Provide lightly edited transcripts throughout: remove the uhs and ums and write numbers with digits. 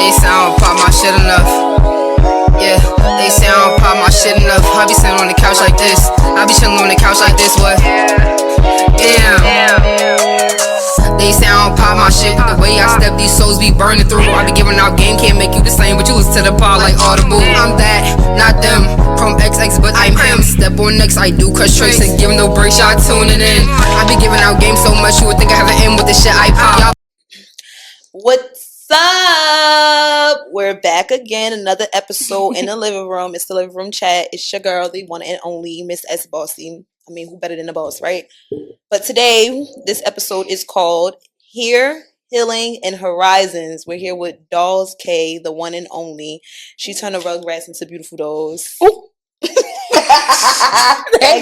They say I don't pop my shit enough. Yeah, they say I don't pop my shit enough. I be sitting on the couch like this. I be chilling on the couch like this. What? Damn. They say I don't pop my shit. The way I step, these souls be burning through. I be giving out game, can't make you the same, but you listen to the pod like Audible. I'm that, not them. From XX, but I'm him. Step on next, I do cut tricks and give no breaks. Y'all tuning in. I be giving out game so much, you would think I have an M with the shit I pop. What's up? We're back again. Another episode in the living room. It's the living room chat. It's your girl, the one and only Miss S Bossy. I mean, who better than the boss, right? But today, this episode is called Here, Healing, and Horizons. We're here with Dolls K, the one and only. She turned the Rugrats into beautiful dolls. Ooh. that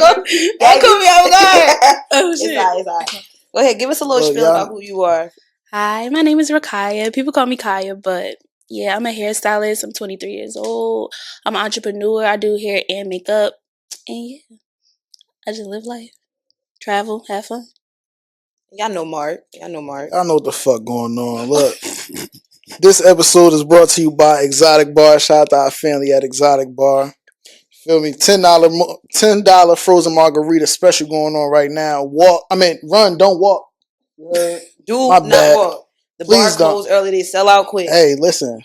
could be over there. Oh, shit. It's all right. Go ahead, give us a little spiel about who you are. Hi, my name is Rakiyah. People call me Kaya, but yeah, I'm a hairstylist. I'm 23 years old. I'm an entrepreneur. I do hair and makeup. And yeah, I just live life. Travel, have fun. Y'all know Mark. I know what the fuck going on. Look, this episode is brought to you by Exotic Bar. Shout out to our family at Exotic Bar. Feel me? $10 frozen margarita special going on right now. Run, don't walk. Do not walk. The bar closed early. They sell out quick. Hey, listen.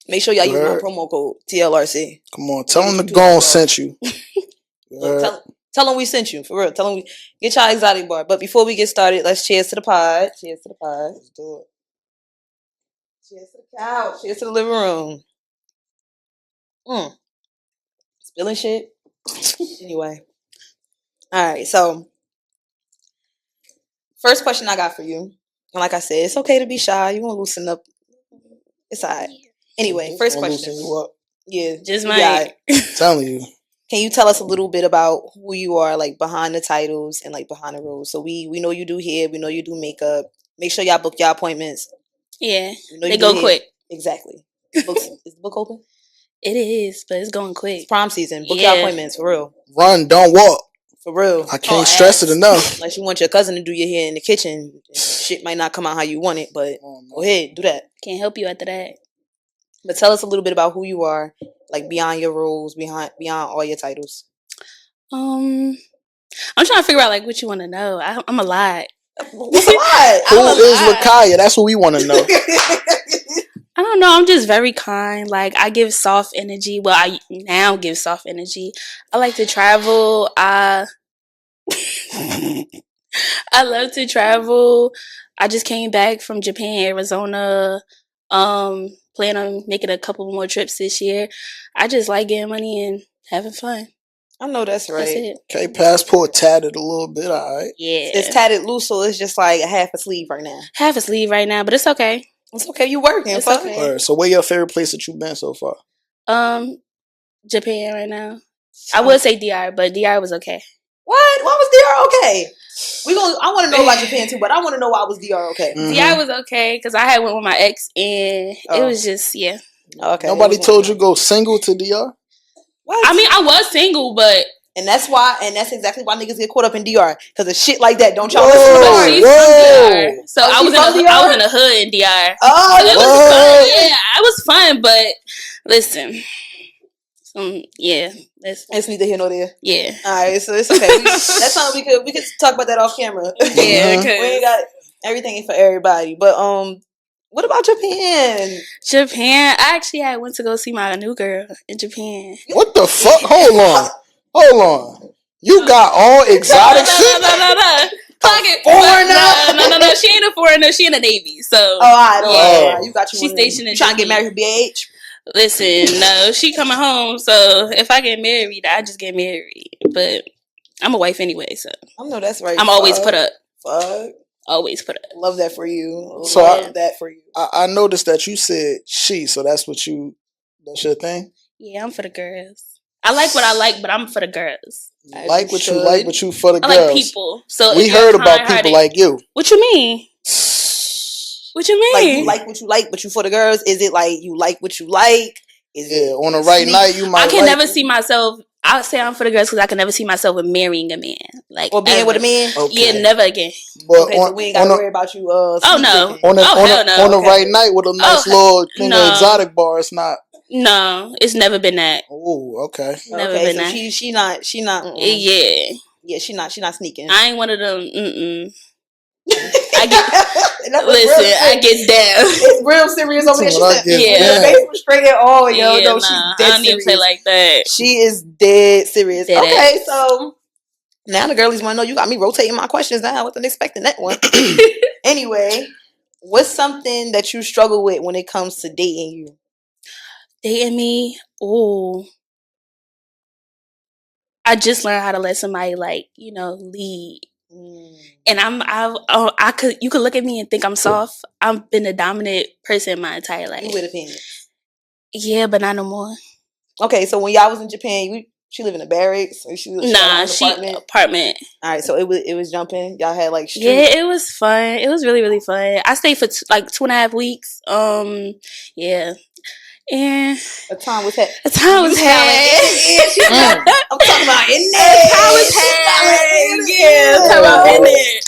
Make sure y'all use my promo code TLRC. Come on, tell them the Gone sent you. Look, tell them we sent you, for real. Tell them get y'all Exotic Bar. But before we get started, let's cheers to the pod. Cheers to the pod. Let's do it. Cheers to the couch. Cheers to the living room. Spilling shit. Anyway. All right, so first question I got for you. And like I said, it's okay to be shy. You want to loosen up. It's all right. Anyway, first question. Yeah, just my. Telling you. Can you tell us a little bit about who you are, like behind the titles and like behind the roles? So we know you do hair, we know you do makeup. Make sure y'all book y'all appointments. Yeah, they go quick. Exactly. Is the book open? It is, but it's going quick. It's prom season. Book your appointments for real. Run, don't walk. For real. I can't stress it enough. Unless you want your cousin to do your hair in the kitchen, shit might not come out how you want it, but go ahead, do that. Can't help you after that. But tell us a little bit about who you are, like beyond your roles, beyond all your titles. I'm trying to figure out like what you want to know. I'm a lot. What's a lot? Who is Rakiyah? That's what we want to know. I don't know. I'm just very kind. Like, I give soft energy. Well, I now give soft energy. I like to travel. I love to travel. I just came back from Japan, Arizona. Plan on making a couple more trips this year. I just like getting money and having fun. I know that's right. That's it. Okay, passport tatted a little bit, all right. Yeah. It's tatted loose, so it's just like a half a sleeve right now. Half a sleeve right now, but it's okay. It's okay. You working? It's okay. Right, so where your favorite place that you've been so far? Japan right now. I would say DR, but DR was okay. What? Why was DR okay? I want to know about Japan too, but I want to know why was DR okay. Mm-hmm. DR was okay because I had went with my ex and it was just Okay. Nobody told you go single to DR? What? I mean, I was single, but. And that's exactly why niggas get caught up in DR. Because of shit like that. Don't y'all listen to her. She's from DR. So I was in a hood in DR. Oh, so it was fun. Yeah, it was fun, but listen. It's neither here nor there. Yeah. Alright, so it's okay. That's something we could talk about that off camera. Yeah, we ain't got everything ain't for everybody. But what about Japan? Japan, I actually went to go see my new girl in Japan. What the fuck? Hold on. You got all exotic shit? No. Foreigner? No. She ain't a foreigner. She in the Navy. So. All right. You got you. She's stationed in. Trying to get married for BH? Listen, no. She coming home. So if I get married, I just get married. But I'm a wife anyway. So. I know that's right. I'm always put up. Fuck. Always put up. Love that for you. That for you. I noticed that you said she. So that's that's your thing? Yeah, I'm for the girls. I like what I like, but I'm for the girls. You like what you like, but you for the girls. I like people. So we heard about people like you. What you mean? What you mean? Like you like what you like, but you for the girls? Is it like you like what you like? On the right night, you might. I can never see myself I would say I'm for the girls because I can never see myself with marrying a man. Like, or being ever. with a man. Yeah, never again. But Okay, so we ain't gotta worry about you. Oh no. sleeping. Hell no. On the right night with a nice little thing of exotic bar, it's not. No, it's never been that. Oh, okay. Never Okay, been so that. she not. Yeah. Yeah, she not sneaking. I ain't one of them. I get down. It's real serious over there. She said, yeah. Her face was straight at all, yo. Yeah, No, she's dead I don't serious. even play like that. She is dead serious. Dead okay, ass. so now the girlies want to know. You got me rotating my questions now. I wasn't expecting that one. Anyway, what's something that you struggle with when it comes to dating you? Dating me? Ooh. I just learned how to let somebody lead. And you could look at me and think I'm soft. I've been a dominant person my entire life. You with a parents? Yeah, but not no more. Okay, so when y'all was in Japan, she lived in a barracks or she apartment. All right, so it was jumping. Y'all had like street. Yeah, it was fun. It was really, really fun. I stayed for 2.5 weeks. Yeah. And a time was had. I'm talking about in there. A time was had. Yeah, talking about in there.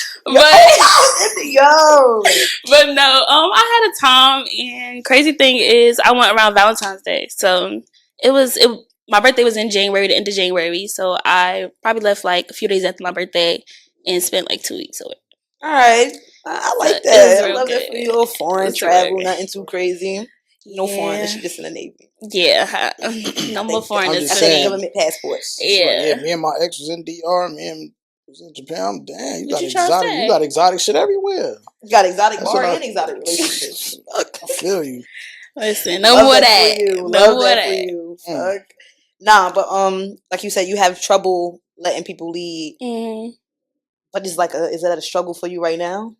But no, I had a time, and crazy thing is, I went around Valentine's Day, so my birthday was in January, the end of January, so I probably left like a few days after my birthday and spent like 2 weeks away. All right, I like that. I love that for you. Little foreign travel, nothing too crazy. No foreign, she just in the Navy. Yeah, no more foreign. I'm just saying, government passports. Yeah. Me and my ex was in DR. Me and was in Japan. Damn, you got exotic. You got exotic shit everywhere. You got exotic bar and exotic relationships. I feel you. Listen, no more that. No more that. Fuck. Nah, but like you said, you have trouble letting people lead. But is that a struggle for you right now?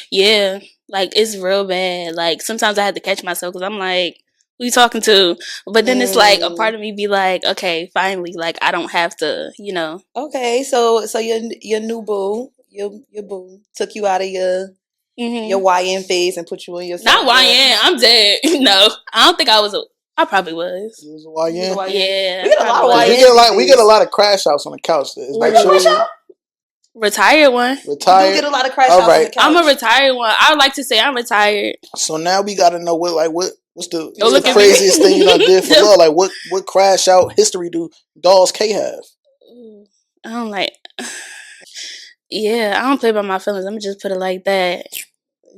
Yeah, like it's real bad. Like sometimes I have to catch myself because I'm like, who you talking to? But then it's like a part of me be like, okay, finally, like I don't have to, Okay, so your new boo, your boo took you out of your YN phase and put you in your not YN. I'm dead. No, I don't think I was. I probably was. You was a YN. Yeah, we get a lot of YN. We get a lot of crash outs on the couch. Retired one. Retired. You do get a lot of crash outs on the couch. I'm a retired one. I would like to say I'm retired. So now we got to know what's the craziest thing you done did for love? Like what crash out history do Dolls K have? I don't like. Yeah, I don't play by my feelings. I'm just put it like that.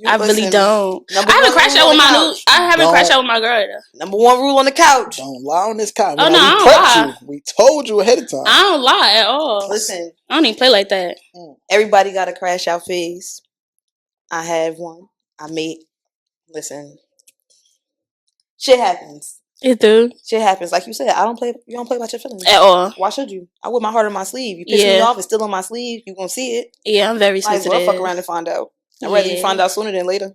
I really don't. I haven't crashed out with my girl though. Number one rule on the couch: don't lie on this couch. Oh no, I don't lie. We told you ahead of time. I don't lie at all. Listen, I don't even play like that. Everybody got a crash out phase. I have one. Listen. Shit happens. It do. Shit happens. Like you said, you don't play about your feelings. At all. Why should you? I wear my heart on my sleeve. You piss me off, it's still on my sleeve, you gonna see it. Yeah, I'm very sensitive. Might as well fuck around and find out. I'd rather you find out sooner than later.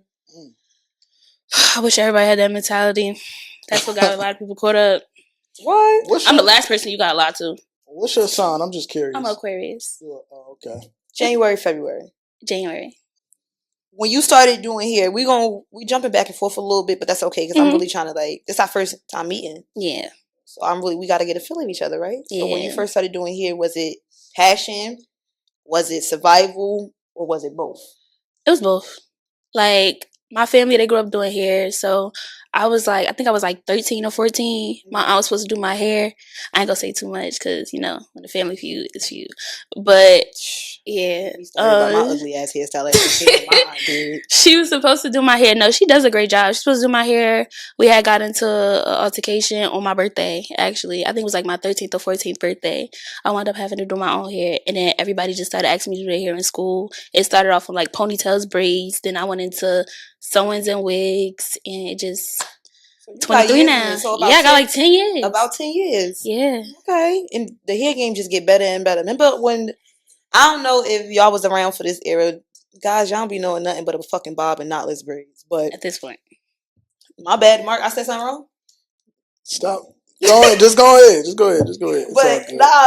I wish everybody had that mentality. That's what got a lot of people caught up. What? I'm the last person you got a lot to. What's your sign? I'm just curious. I'm Aquarius. Oh, okay. January, February. January. When you started doing hair, we jumping back and forth a little bit, but that's okay because I'm really trying to it's our first time meeting. Yeah. So we got to get a feel of each other, right? Yeah. So when you first started doing hair, was it passion? Was it survival? Or was it both? It was both. Like my family, they grew up doing hair, so I think I was like 13 or 14. My aunt was supposed to do my hair. I ain't gonna say too much because when the family feud is feud. But yeah, my ugly ass hairstyle. My aunt did. She was supposed to do my hair. No, she does a great job. She's supposed to do my hair. We had got into an altercation on my birthday. Actually, I think it was like my 13th or 14th birthday. I wound up having to do my own hair, and then everybody just started asking me to do their hair in school. It started off from like ponytails, braids. Then I went into sew-ins and wigs, and it just 23 now. So I got like 10 years. About 10 years. Yeah. Okay. And the hair game just get better and better. Remember when, I don't know if y'all was around for this era, guys, y'all don't be knowing nothing but a fucking bob and knotless braids. But at this point. My bad, Mark. I said something wrong? Stop. Go ahead. Just go ahead.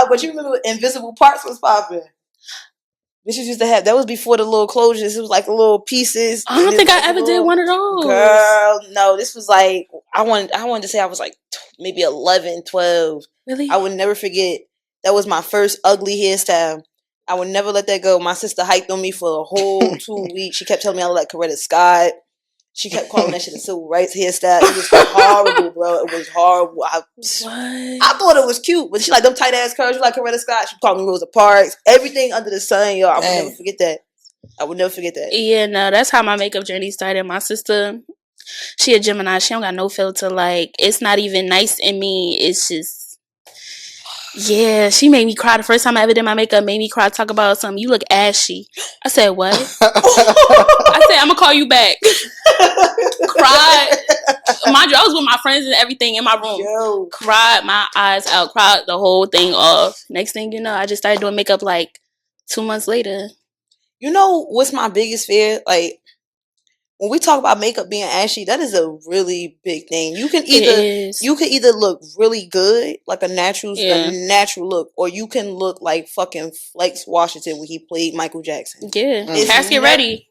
But you remember Invisible Parts was popping. Bitches used to have, that was before the little closures. It was like the little pieces. I don't think I ever did one of those. Girl, no, this was like, I wanted to say I was like maybe 11, 12. Really? I would never forget. That was my first ugly hairstyle. I would never let that go. My sister hyped on me for a whole 2 weeks. She kept telling me I look like Coretta Scott. She kept calling that shit a civil rights hairstyle. It was horrible, bro. It was horrible. I thought it was cute, but she like them tight ass curls. You like Coretta Scott. She called me Rosa Parks. Everything under the sun, yo. I would never forget that. I would never forget that. Yeah, no, that's how my makeup journey started. My sister, she a Gemini. She don't got no filter. Like, it's not even nice in me. It's just, yeah. She made me cry the first time I ever did my makeup. Made me cry. Talk about something. You look ashy. I said, what? I said, I'm gonna call you back. Cried. Mind you, I was with my friends and everything in my room. Yo. Cried my eyes out. Cried the whole thing off. Next thing you know, I just started doing makeup like 2 months later. You know what's my biggest fear? Like, when we talk about makeup being ashy, that is a really big thing. You can either look really good, like a natural look, or you can look like fucking Flex Washington when he played Michael Jackson. Yeah, casket ready.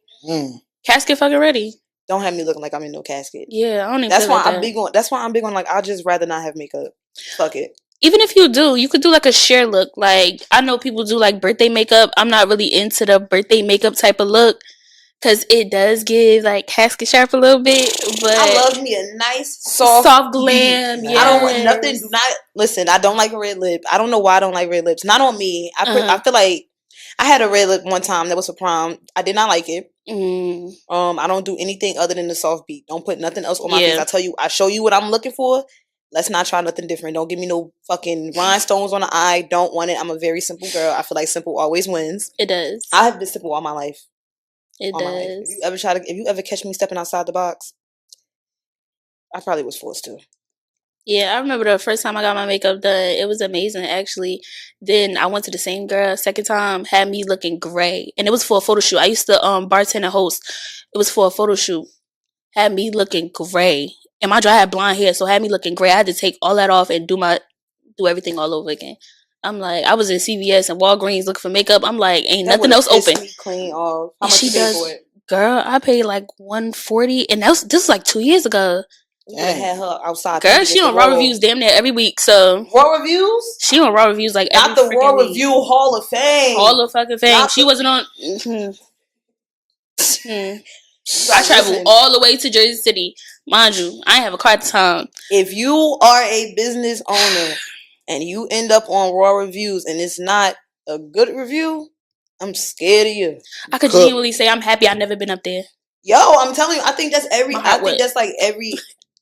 Casket fucking ready. Don't have me looking like I'm in no casket. Yeah, I don't even. That's why I'm big on. That's why I'm big on. Like, I'd just rather not have makeup. Fuck it. Even if you do, you could do like a sheer look. Like, I know people do like birthday makeup. I'm not really into the birthday makeup type of look because it does give like casket sharp a little bit. But I love me a nice soft glam. Yes. I don't want nothing. Do not listen. I don't like a red lip. I don't know why I don't like red lips. Not on me. I feel like I had a red lip one time that was for prom. I did not like it. I don't do anything other than the soft beat. Don't put nothing else on my face. I tell you, I show you what I'm looking for. Let's not try nothing different. Don't give me no fucking rhinestones on the eye. Don't want it. I'm a very simple girl. I feel like simple always wins. It does. I have been simple all my life. It does. If you ever catch me stepping outside the box, I probably was forced to. Yeah, I remember the first time I got my makeup done. It was amazing, actually. Then I went to the same girl. Second time, had me looking gray. And it was for a photo shoot. I used to bartend and host. It was for a photo shoot. Had me looking gray. And mind you, I had blonde hair, so had me looking gray. I had to take all that off and do everything all over again. I'm like, I was in CVS and Walgreens looking for makeup. I'm like, ain't nothing else open. Me clean off. How much you pay for it? Girl, I paid like $140, and this was like 2 years ago. You had her outside. Girl, she on Raw Reviews damn near every week. So Raw Reviews? She on Raw Reviews like every not the Raw Review Hall of Fame. Hall of fucking Fame. She wasn't on. I traveled all the way to Jersey City. Mind you, I ain't have a car at the time. If you are a business owner and you end up on Raw Reviews and it's not a good review, I'm scared of you. I could genuinely say I'm happy I never been up there. Yo, I'm telling you, I think that's like every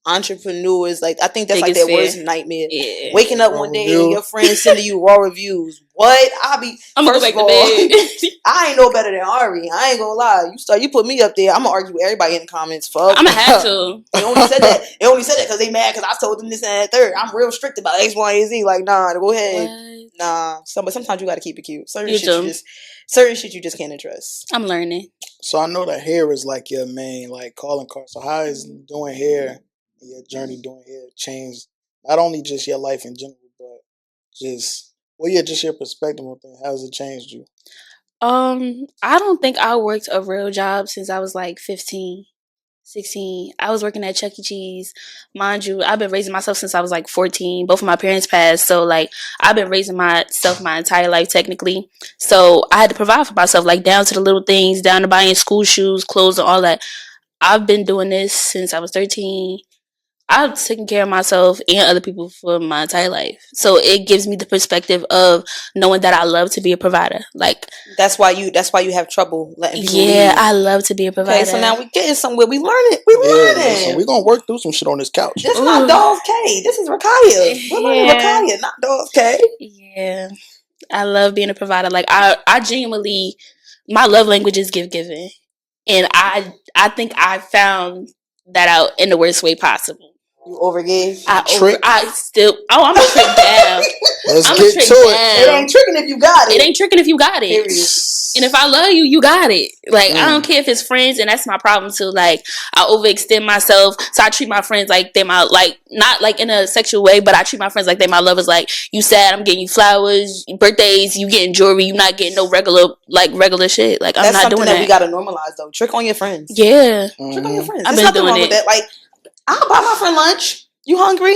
entrepreneur is like, I think that's like their worst nightmare. Yeah. Waking up one day and your friends sending you Raw Reviews. What? I'm gonna go back to bed. I ain't no better than Ari. I ain't gonna lie. You put me up there, I'm gonna argue with everybody in the comments. Fuck. I'm gonna have to. They only said that. They only said that because they mad because I told them this and that third. I'm real strict about X, Y, and Z. Like, nah, go ahead. What? Nah. But sometimes you gotta keep it cute. Certain shit you just can't address. I'm learning. So I know that hair is like your main like calling card. So how is doing hair and your journey doing hair changed not only just your life in general, but just just your perspective on things? How has it changed you? I don't think I worked a real job since I was like 15, 16. I was working at Chuck E. Cheese. Mind you, I've been raising myself since I was like 14. Both of my parents passed. So like I've been raising myself my entire life technically. So I had to provide for myself, like down to the little things, down to buying school shoes, clothes, and all that. I've been doing this since I was 13. I've taken care of myself and other people for my entire life. So it gives me the perspective of knowing that I love to be a provider. Like that's why you have trouble letting people leave. I love to be a provider. Okay, so now we getting somewhere. We learning. So we're gonna work through some shit on this couch. This is not Dolls K. This is Rakiyah. We're learning Rakiyah, not Dolls K. Yeah. I love being a provider. Like I genuinely, my love language is giving. And I think I found that out in the worst way possible. You overgave? I'm a trick down. Let's get to it. It ain't tricking if you got it. It ain't tricking if you got it. Period. And if I love you, you got it. Like, I don't care if it's friends, and that's my problem too. Like, I overextend myself, so I treat my friends like they're my, like, not like in a sexual way, but I treat my friends like they're my lovers. Like, you sad, I'm getting you flowers, birthdays, you getting jewelry, you not getting no regular shit. Like, I'm not doing that. That's something that we gotta normalize, though. Trick on your friends. Yeah. Trick on your friends. I've been doing it. With that. Like, I'll buy my friend lunch. You hungry?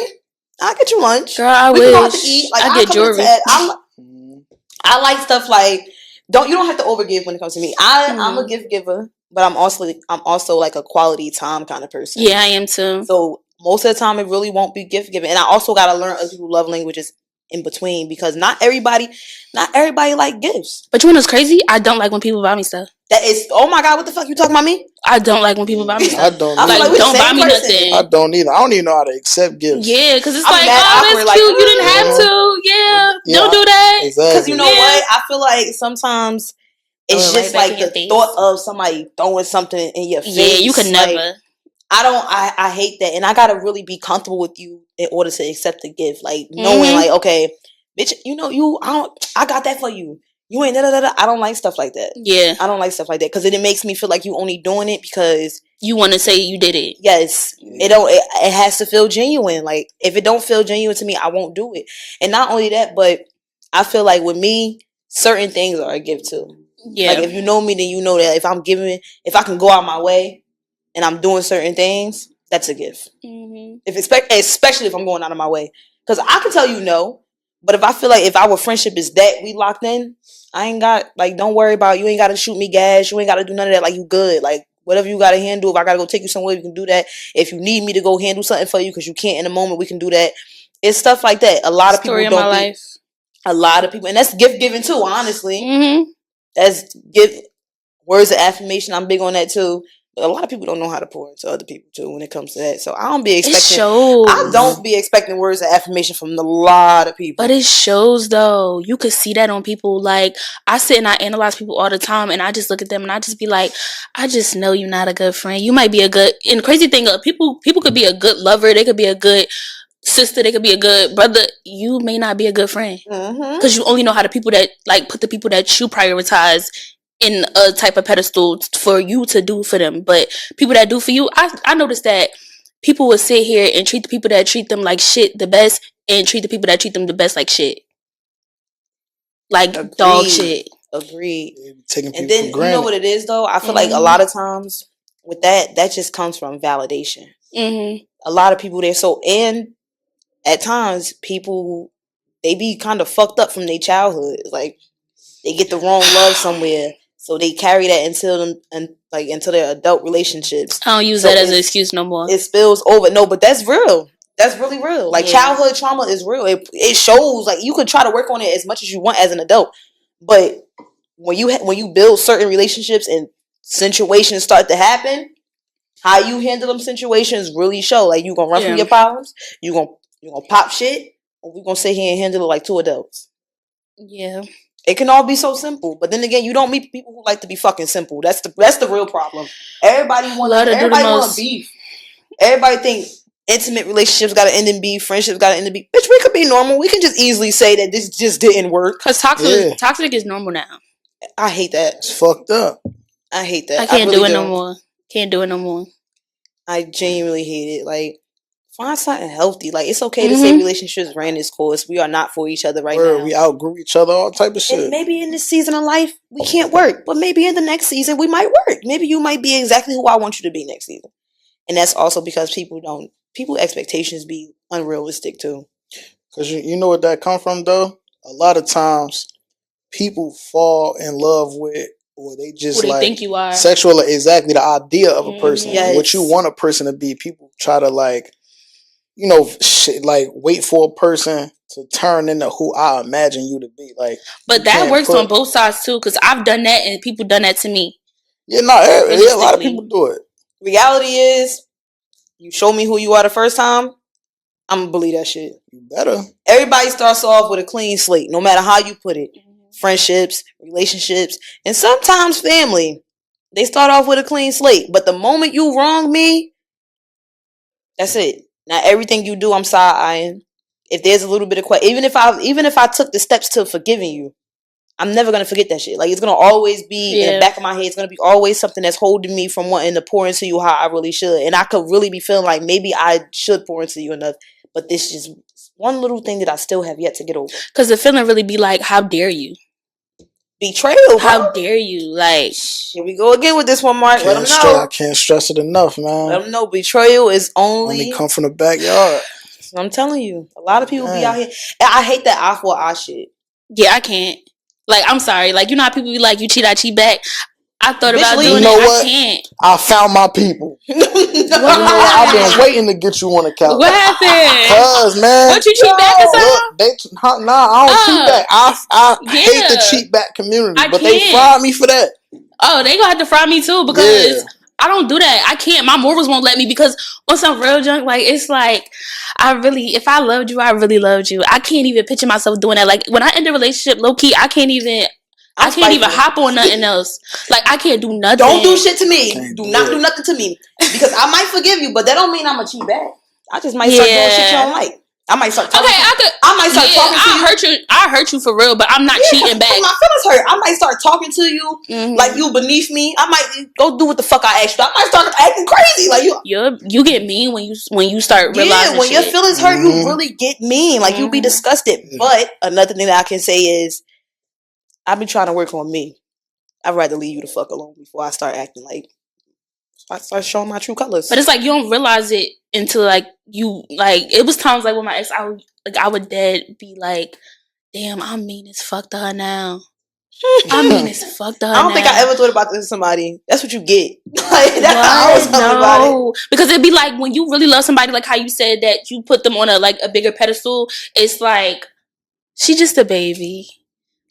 I'll get you lunch. Girl, I wish. Can go out to eat. Like, I get jewelry. I like stuff like you don't have to overgive when it comes to me. I'm a gift giver, but I'm also like a quality time kind of person. Yeah, I am too. So most of the time, it really won't be gift giving, and I also got to learn other people's love languages in between because not everybody like gifts. But you know what's crazy? I don't like when people buy me stuff. That is, oh my god, what the fuck you talking about me? I don't like when people buy me stuff. I don't. I feel like we the don't buy same me person. nothing. I don't either. I don't even know how to accept gifts. Yeah, because it's I'm like, mad oh, awkward, that's like, cute. You didn't have to. Yeah, Don't do that. Exactly. Because you know what? I feel like sometimes it's Throw it just right back like in your the face. thought of somebody throwing something in your face. Yeah, you could like, never. I hate that, and I gotta really be comfortable with you in order to accept the gift. Like knowing, like, okay, bitch, I got that for you. You ain't da. I don't like stuff like that. Yeah, I don't like stuff like that because it makes me feel like you only doing it because you want to say you did it. Yes, it has to feel genuine. Like if it don't feel genuine to me, I won't do it. And not only that, but I feel like with me, certain things are a gift too. Yeah, like if you know me, then you know that if I can go out my way and I'm doing certain things, that's a gift. Especially if I'm going out of my way, because I can tell you no, but if I feel like if our friendship is that we locked in, I ain't got like don't worry about you ain't got to shoot me gas, you ain't got to do none of that. Like you good, like whatever you got to handle. If I got to go take you somewhere, you can do that. If you need me to go handle something for you because you can't in a moment, we can do that. It's stuff like that. A lot of people don't. My life. A lot of people, and that's gift giving too. Honestly, that's words of affirmation. I'm big on that too. But a lot of people don't know how to pour into other people too when it comes to that. So I don't be expecting. I don't be expecting words of affirmation from a lot of people. But it shows though. You could see that on people. Like I sit and I analyze people all the time, and I just look at them and I just be like, I just know you're not a good friend. You might be a good. And the crazy thing, people could be a good lover. They could be a good sister. They could be a good brother. You may not be a good friend because you only know how the people that like put the people that you prioritize in a type of pedestal for you to do for them. But people that do for you, I noticed that people would sit here and treat the people that treat them like shit the best and treat the people that treat them the best like shit. Like dog shit. Agreed. Taking people and then for granted. You know what it is though? I feel like a lot of times with that just comes from validation. A lot of people and at times people they be kind of fucked up from their childhood. Like they get the wrong love somewhere. So they carry that into their adult relationships. I don't use that as an excuse no more. It spills over. No, but that's real. That's really real. Like childhood trauma is real. It shows. Like you could try to work on it as much as you want as an adult, but when you build certain relationships and situations start to happen, how you handle them situations really show. Like you gonna run from your problems. You gonna pop shit, or we gonna sit here and handle it like two adults. Yeah. It can all be so simple, but then again, you don't meet people who like to be fucking simple. That's the real problem. Everybody want beef. Everybody think intimate relationships got to end in beef. Friendships got to end in beef. Bitch, we could be normal. We can just easily say that this just didn't work. Cause toxic is normal now. I hate that. It's fucked up. I hate that. I can't do it no more. Can't do it no more. I genuinely hate it. Like. Find something healthy. Like it's okay to say relationships ran its course. We are not for each other now. We outgrew each other, all type of shit. And maybe in this season of life we can't work, but maybe in the next season we might work. Maybe you might be exactly who I want you to be next season. And that's also because people expectations be unrealistic too. Because you know what that come from though. A lot of times people fall in love with. Or they just who they think you are. Sexual, exactly the idea of a person. Yes. What you want a person to be. People try to wait for a person to turn into who I imagine you to be. Like, but that works on both sides too, because I've done that and people done that to me. Yeah, a lot of people do it. Reality is, you show me who you are the first time, I'm gonna believe that shit. You better. Everybody starts off with a clean slate, no matter how you put it. Friendships, relationships, and sometimes family. They start off with a clean slate, but the moment you wrong me, that's it. Now everything you do, I'm side-eyeing. If there's a little bit of question, even if I took the steps to forgiving you, I'm never gonna forget that shit. Like it's gonna always be in the back of my head. It's gonna be always something that's holding me from wanting to pour into you how I really should. And I could really be feeling like maybe I should pour into you enough, but this is one little thing that I still have yet to get over. Because the feeling really be like, how dare you? Betrayal. How dare you? Like, here we go again with this one, Mark. Let them know. I can't stress it enough, man. Let them know betrayal is only come from the backyard. I'm telling you, a lot of people be out here. And I hate that eye for eye shit. Yeah, I can't. Like, I'm sorry. Like, you know how people be like, you cheat, I cheat back. I thought about doing you know it. what? I can't. I found my people. You know what? I've been waiting to get you on the couch. What happened? Cause man, What, you cheat back or something? Look, I don't cheat back. I hate the Yeah. cheat back community, I but they can't. fried me for that. Oh, they gonna have to fry me too because I don't do that. I can't. My morals won't let me because on some real junk, like it's like if I loved you, I really loved you. I can't even picture myself doing that. Like when I end a relationship, low key, I can't even hop on nothing else. Like I can't do nothing. Don't do shit to me. Do not do nothing to me because I might forgive you, but that don't mean I'm a cheat back. I just might start doing shit you don't like. I might start talking. I might start talking to you. I hurt you for real, but I'm not cheating back. My feelings hurt. I might start talking to you like you beneath me. I might go do what the fuck I asked you. I might start acting crazy like you. You get mean when you start realizing. Yeah, when your feelings hurt, you really get mean. Like you be disgusted. But another thing that I can say is, I've been trying to work on me. I'd rather leave you the fuck alone before I start acting like I start showing my true colors. But it's like you don't realize it until like you like. It was times like with my ex, I would dead be like, damn, I'm mean as fuck to her now. I'm mean as fuck to her. I don't think I ever thought about this to somebody. That's what you get. Like, that's how I was talking about it. Because it'd be like when you really love somebody, like how you said that you put them on a bigger pedestal. It's like she just a baby.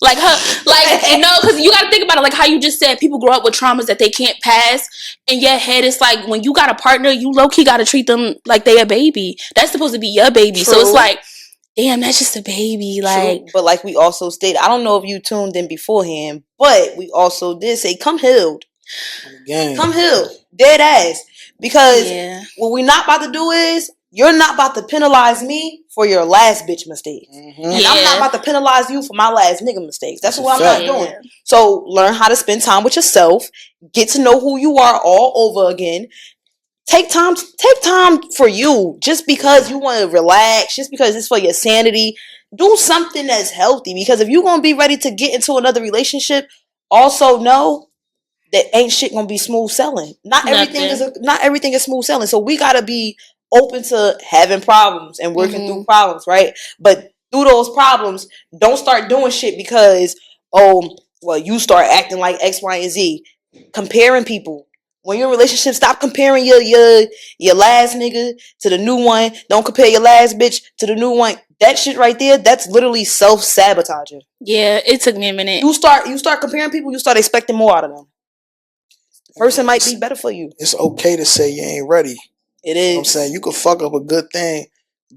Like her, like, you know, because you got to think about it, like how you just said, people grow up with traumas that they can't pass. In your head, it's like when you got a partner, you low key got to treat them like they a baby. That's supposed to be your baby. True. So it's like, damn, that's just a baby. Like, true. But like we also stated, I don't know if you tuned in beforehand, but we also did say, come healed. Again. Come healed. Dead ass. Because what we're not about to do is, you're not about to penalize me for your last bitch mistake. And I'm not about to penalize you for my last nigga mistakes. That's what I'm not doing. So learn how to spend time with yourself. Get to know who you are all over again. Take time for you. Just because you want to relax, just because it's for your sanity, do something that's healthy. Because if you're going to be ready to get into another relationship, also know that ain't shit going to be smooth selling. Not everything is smooth selling. So we got to be open to having problems and working through problems, right? But through those problems, don't start doing shit because, you start acting like X, Y, and Z. Comparing people. When you're in a relationship, stop comparing your last nigga to the new one. Don't compare your last bitch to the new one. That shit right there, that's literally self-sabotaging. Yeah, it took me a minute. You start comparing people, you start expecting more out of them. The person might be better for you. It's okay to say you ain't ready. It is. You know what I'm saying? You could fuck up a good thing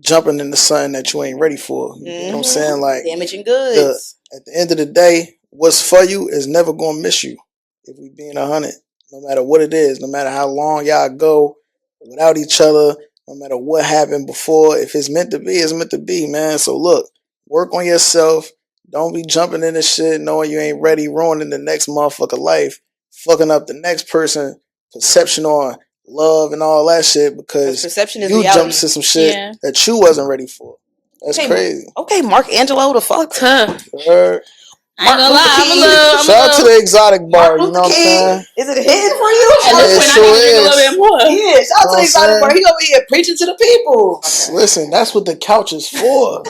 jumping into something that you ain't ready for. You know what I'm saying? Like, damaging goods. At the end of the day, what's for you is never going to miss you. If we being 100, no matter what it is, no matter how long y'all go without each other, no matter what happened before, if it's meant to be, it's meant to be, man. So look, work on yourself. Don't be jumping into shit knowing you ain't ready, ruining the next motherfucker life, fucking up the next person perception on love and all that shit because perception is you reality. jumped to some shit that you wasn't ready for. That's crazy. Okay, Mark Angelo, the fuck? I ain't gonna lie, shout out to the exotic bar, you know what I'm saying? Is it hitting for you? It sure is. A little bit more. Yeah, shout out to the exotic bar. He over here preaching to the people. Listen, that's what the couch is for.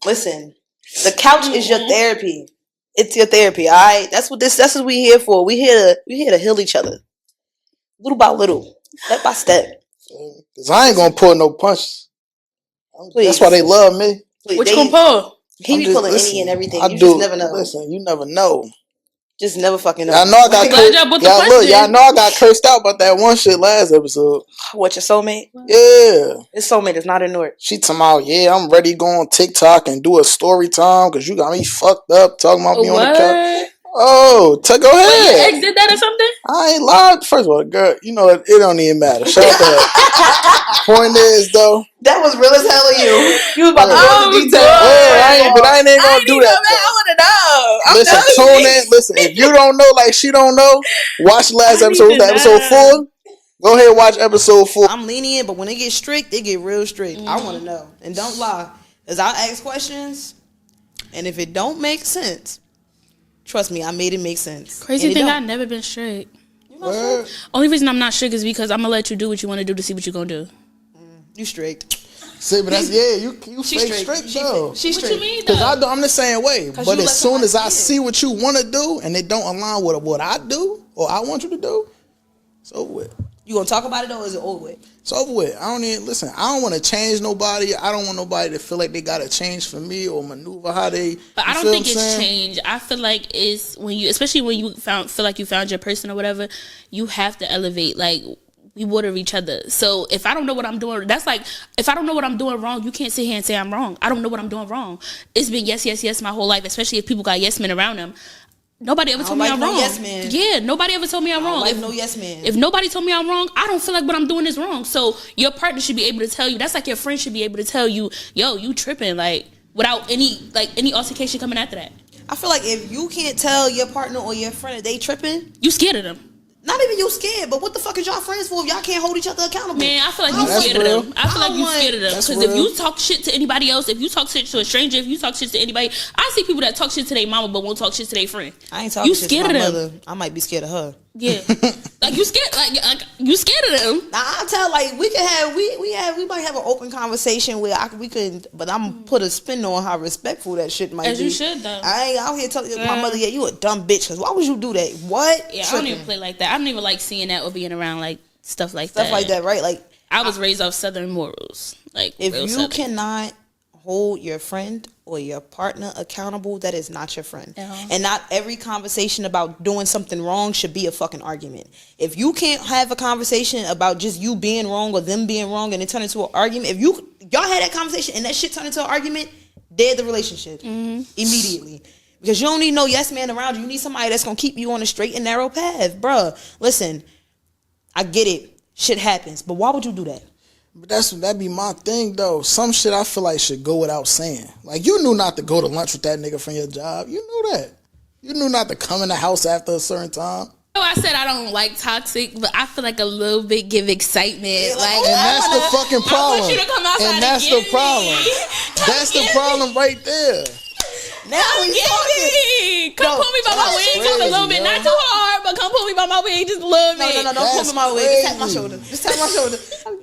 Listen, the couch is your therapy. It's your therapy, all right? That's what we here for. We here to heal each other. Little by little. Step by step. Because I ain't gonna pull no punches. Please. That's why they love me. Please. What you gonna pull? He be pulling any and everything. You just never know. Listen, you never know. Just never fucking know. Y'all know I got y'all know I got cursed out about that one shit last episode. What, your soulmate? Yeah. His soulmate is not in Newark. She talking about, I'm ready to go on TikTok and do a story time because you got me fucked up talking about me on the couch. Oh, go ahead. Wait, your ex did that or something? I ain't lied. First of all, girl, you know, it don't even matter. Shout out to her. Point is, though. That was real as hell of you. You was about to go into detail. I ain't gonna do that. I want to know. Listen, tune in. Listen, if you don't know like she don't know, watch the last episode. Episode 4. Go ahead and watch episode 4. I'm lenient, but when it gets strict, they get real strict. I want to know. And don't lie. Because I'll ask questions, and if it don't make sense, trust me, I made it make sense. Crazy thing, I've never been strict. Only reason I'm not strict is because I'm going to let you do what you want to do to see what you're going to do. You strict. See, but that's you She fake straight. strict though. She What straight. you mean Cause though? I'm the same way. But you as let soon as I somebody see what you want to do and it don't align with what I do or I want you to do, it's over with. You gonna talk about it though, or is it over with? It's over with. I don't even listen. I don't want to change nobody. I don't want nobody to feel like they gotta change for me or maneuver how they. But I don't think it's change. I feel like it's when you, especially when you feel like you found your person or whatever, you have to elevate. Like, we water each other. So if I don't know what I'm doing, that's like, if I don't know what I'm doing wrong, you can't sit here and say I'm wrong. I don't know what I'm doing wrong. It's been yes, yes, yes my whole life, especially if people got yes men around them. Nobody ever told me I'm wrong. Yes man. Yeah, nobody ever told me I'm wrong. Like no yes man. If nobody told me I'm wrong, I don't feel like what I'm doing is wrong. So your partner should be able to tell you. That's like your friend should be able to tell you, yo, you tripping, like, without any altercation coming after that. I feel like if you can't tell your partner or your friend that they tripping, You scared of them. not even you scared, but what the fuck is y'all friends for if y'all can't hold each other accountable? Man, I feel like Nah, you that's scared real. of them. I feel like you scared of them. That's Because if real. you talk shit to anybody else, if you talk shit to a stranger, if you talk shit to anybody, I see people that talk shit to their mama but won't talk shit to their friend. I ain't talking You shit scared to my of them. mother. I might be scared of her. Yeah. Like you scared like you scared of them. Now I tell like we might have an open conversation where we could, but I'm put a spin on how respectful that shit might As be. you should though. I ain't out here telling my mother, yeah, you a dumb bitch. Cause why would you do that? What? Yeah, I don't even play like that. I don't even like seeing that or being around like stuff like Stuff that. like that, right? Like I was raised off Southern morals. Like if real you Southern. cannot hold your friend or your partner accountable, that is not your friend. Uh-huh. And not every conversation about doing something wrong should be a fucking argument. If you can't have a conversation about just you being wrong or them being wrong and it turn into an argument, if y'all had that conversation and that shit turned into an argument, dead the relationship immediately. Because you don't need no yes man around you. You need somebody that's gonna keep you on a straight and narrow path. Bruh, listen, I get it. Shit happens. But why would you do that? But that'd be my thing though. Some shit I feel like should go without saying. Like you knew not to go to lunch with that nigga from your job. You knew that. You knew not to come in the house after a certain time. Oh, I said I don't like toxic, but I feel like a little bit give excitement. Like, And that's the fucking problem. I want you to come outside and that's and the get problem. me. That's the problem right there. Now we talking. Come No, pull me by my that's wig just a little crazy, bit. yo. Not too hard, but come pull me by my wig just a little bit. No, don't That's pull me my way. Just tap my crazy. shoulder. Just tap my shoulder.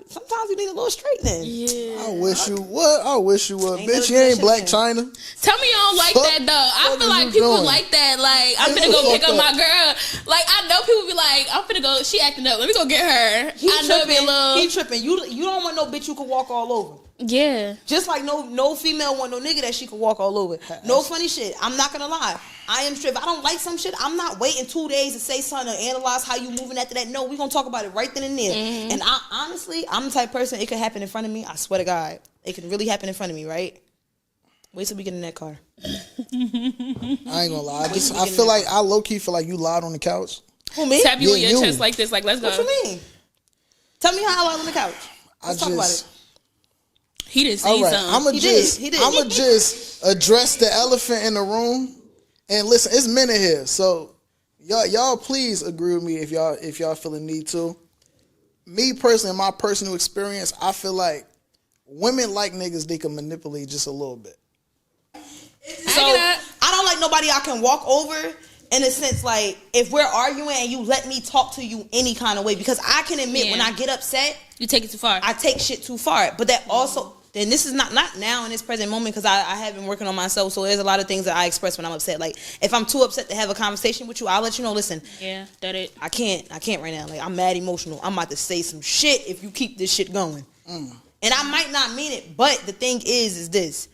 Sometimes you need a little straightening. Yeah. I wish you would. I wish you would. Ain't Bitch, no you ain't good Black shit, China. Tell me you don't like Fuck- that though. I fuck feel is like you people doing? like that. Like I'm Get finna the go pick fuck up up. my girl. Like I know people be like, I'm finna go. She acting up. Let me go get her. He I know it be a little. He tripping. You don't want no bitch you can walk all over. Yeah. Just like no female want no nigga that she can walk all over. No funny shit. I'm not gonna lie. I am strict. If I don't like some shit, I'm not waiting 2 days to say something or analyze how you moving after that. No, we gonna talk about it right then and there. And I honestly, I'm the type of person, it could happen in front of me. I swear to God. It can really happen in front of me, right? Wait till we get in that car. I ain't gonna lie. I feel like I low key feel like you lied on the couch. Who, me? Tap you Yeah, in your you. chest like this. Like let's go. What you mean? Tell me how I lie on the couch. Let's talk about it. He didn't say All right, something. He did. I'ma just address the elephant in the room. And listen, it's men in here, so y'all please agree with me if y'all feel the need to. Me personally, in my personal experience, I feel like women like niggas they can manipulate just a little bit. So I don't like nobody I can walk over in a sense like if we're arguing and you let me talk to you any kind of way because I can admit when I get upset, You take it too far. I take shit too far. But that also then this is not now in this present moment because I have been working on myself. So there's a lot of things that I express when I'm upset. Like if I'm too upset to have a conversation with you, I'll let you know. Listen, Yeah, that it. I can't right now. Like I'm mad emotional. I'm about to say some shit if you keep this shit going. And I might not mean it, but the thing is this.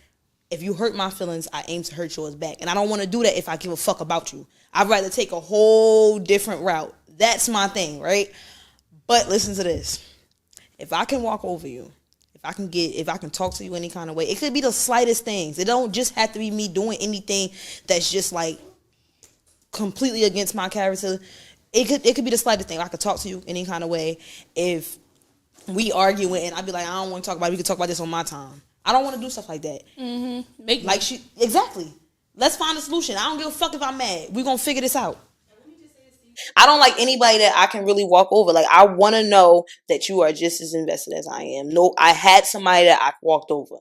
If you hurt my feelings, I aim to hurt yours back. And I don't want to do that if I give a fuck about you. I'd rather take a whole different route. That's my thing, right? But listen to this. If I can walk over you, if I can talk to you any kind of way, it could be the slightest things. It don't just have to be me doing anything that's just like completely against my character. It could be the slightest thing. I could talk to you any kind of way. If we arguing and I'd be like, I don't want to talk about it. We could talk about this on my time. I don't want to do stuff like that. Make Like exactly. Let's find a solution. I don't give a fuck if I'm mad. We're gonna figure this out. I don't like anybody that I can really walk over. Like I want to know that you are just as invested as I am. No, I had somebody that I walked over,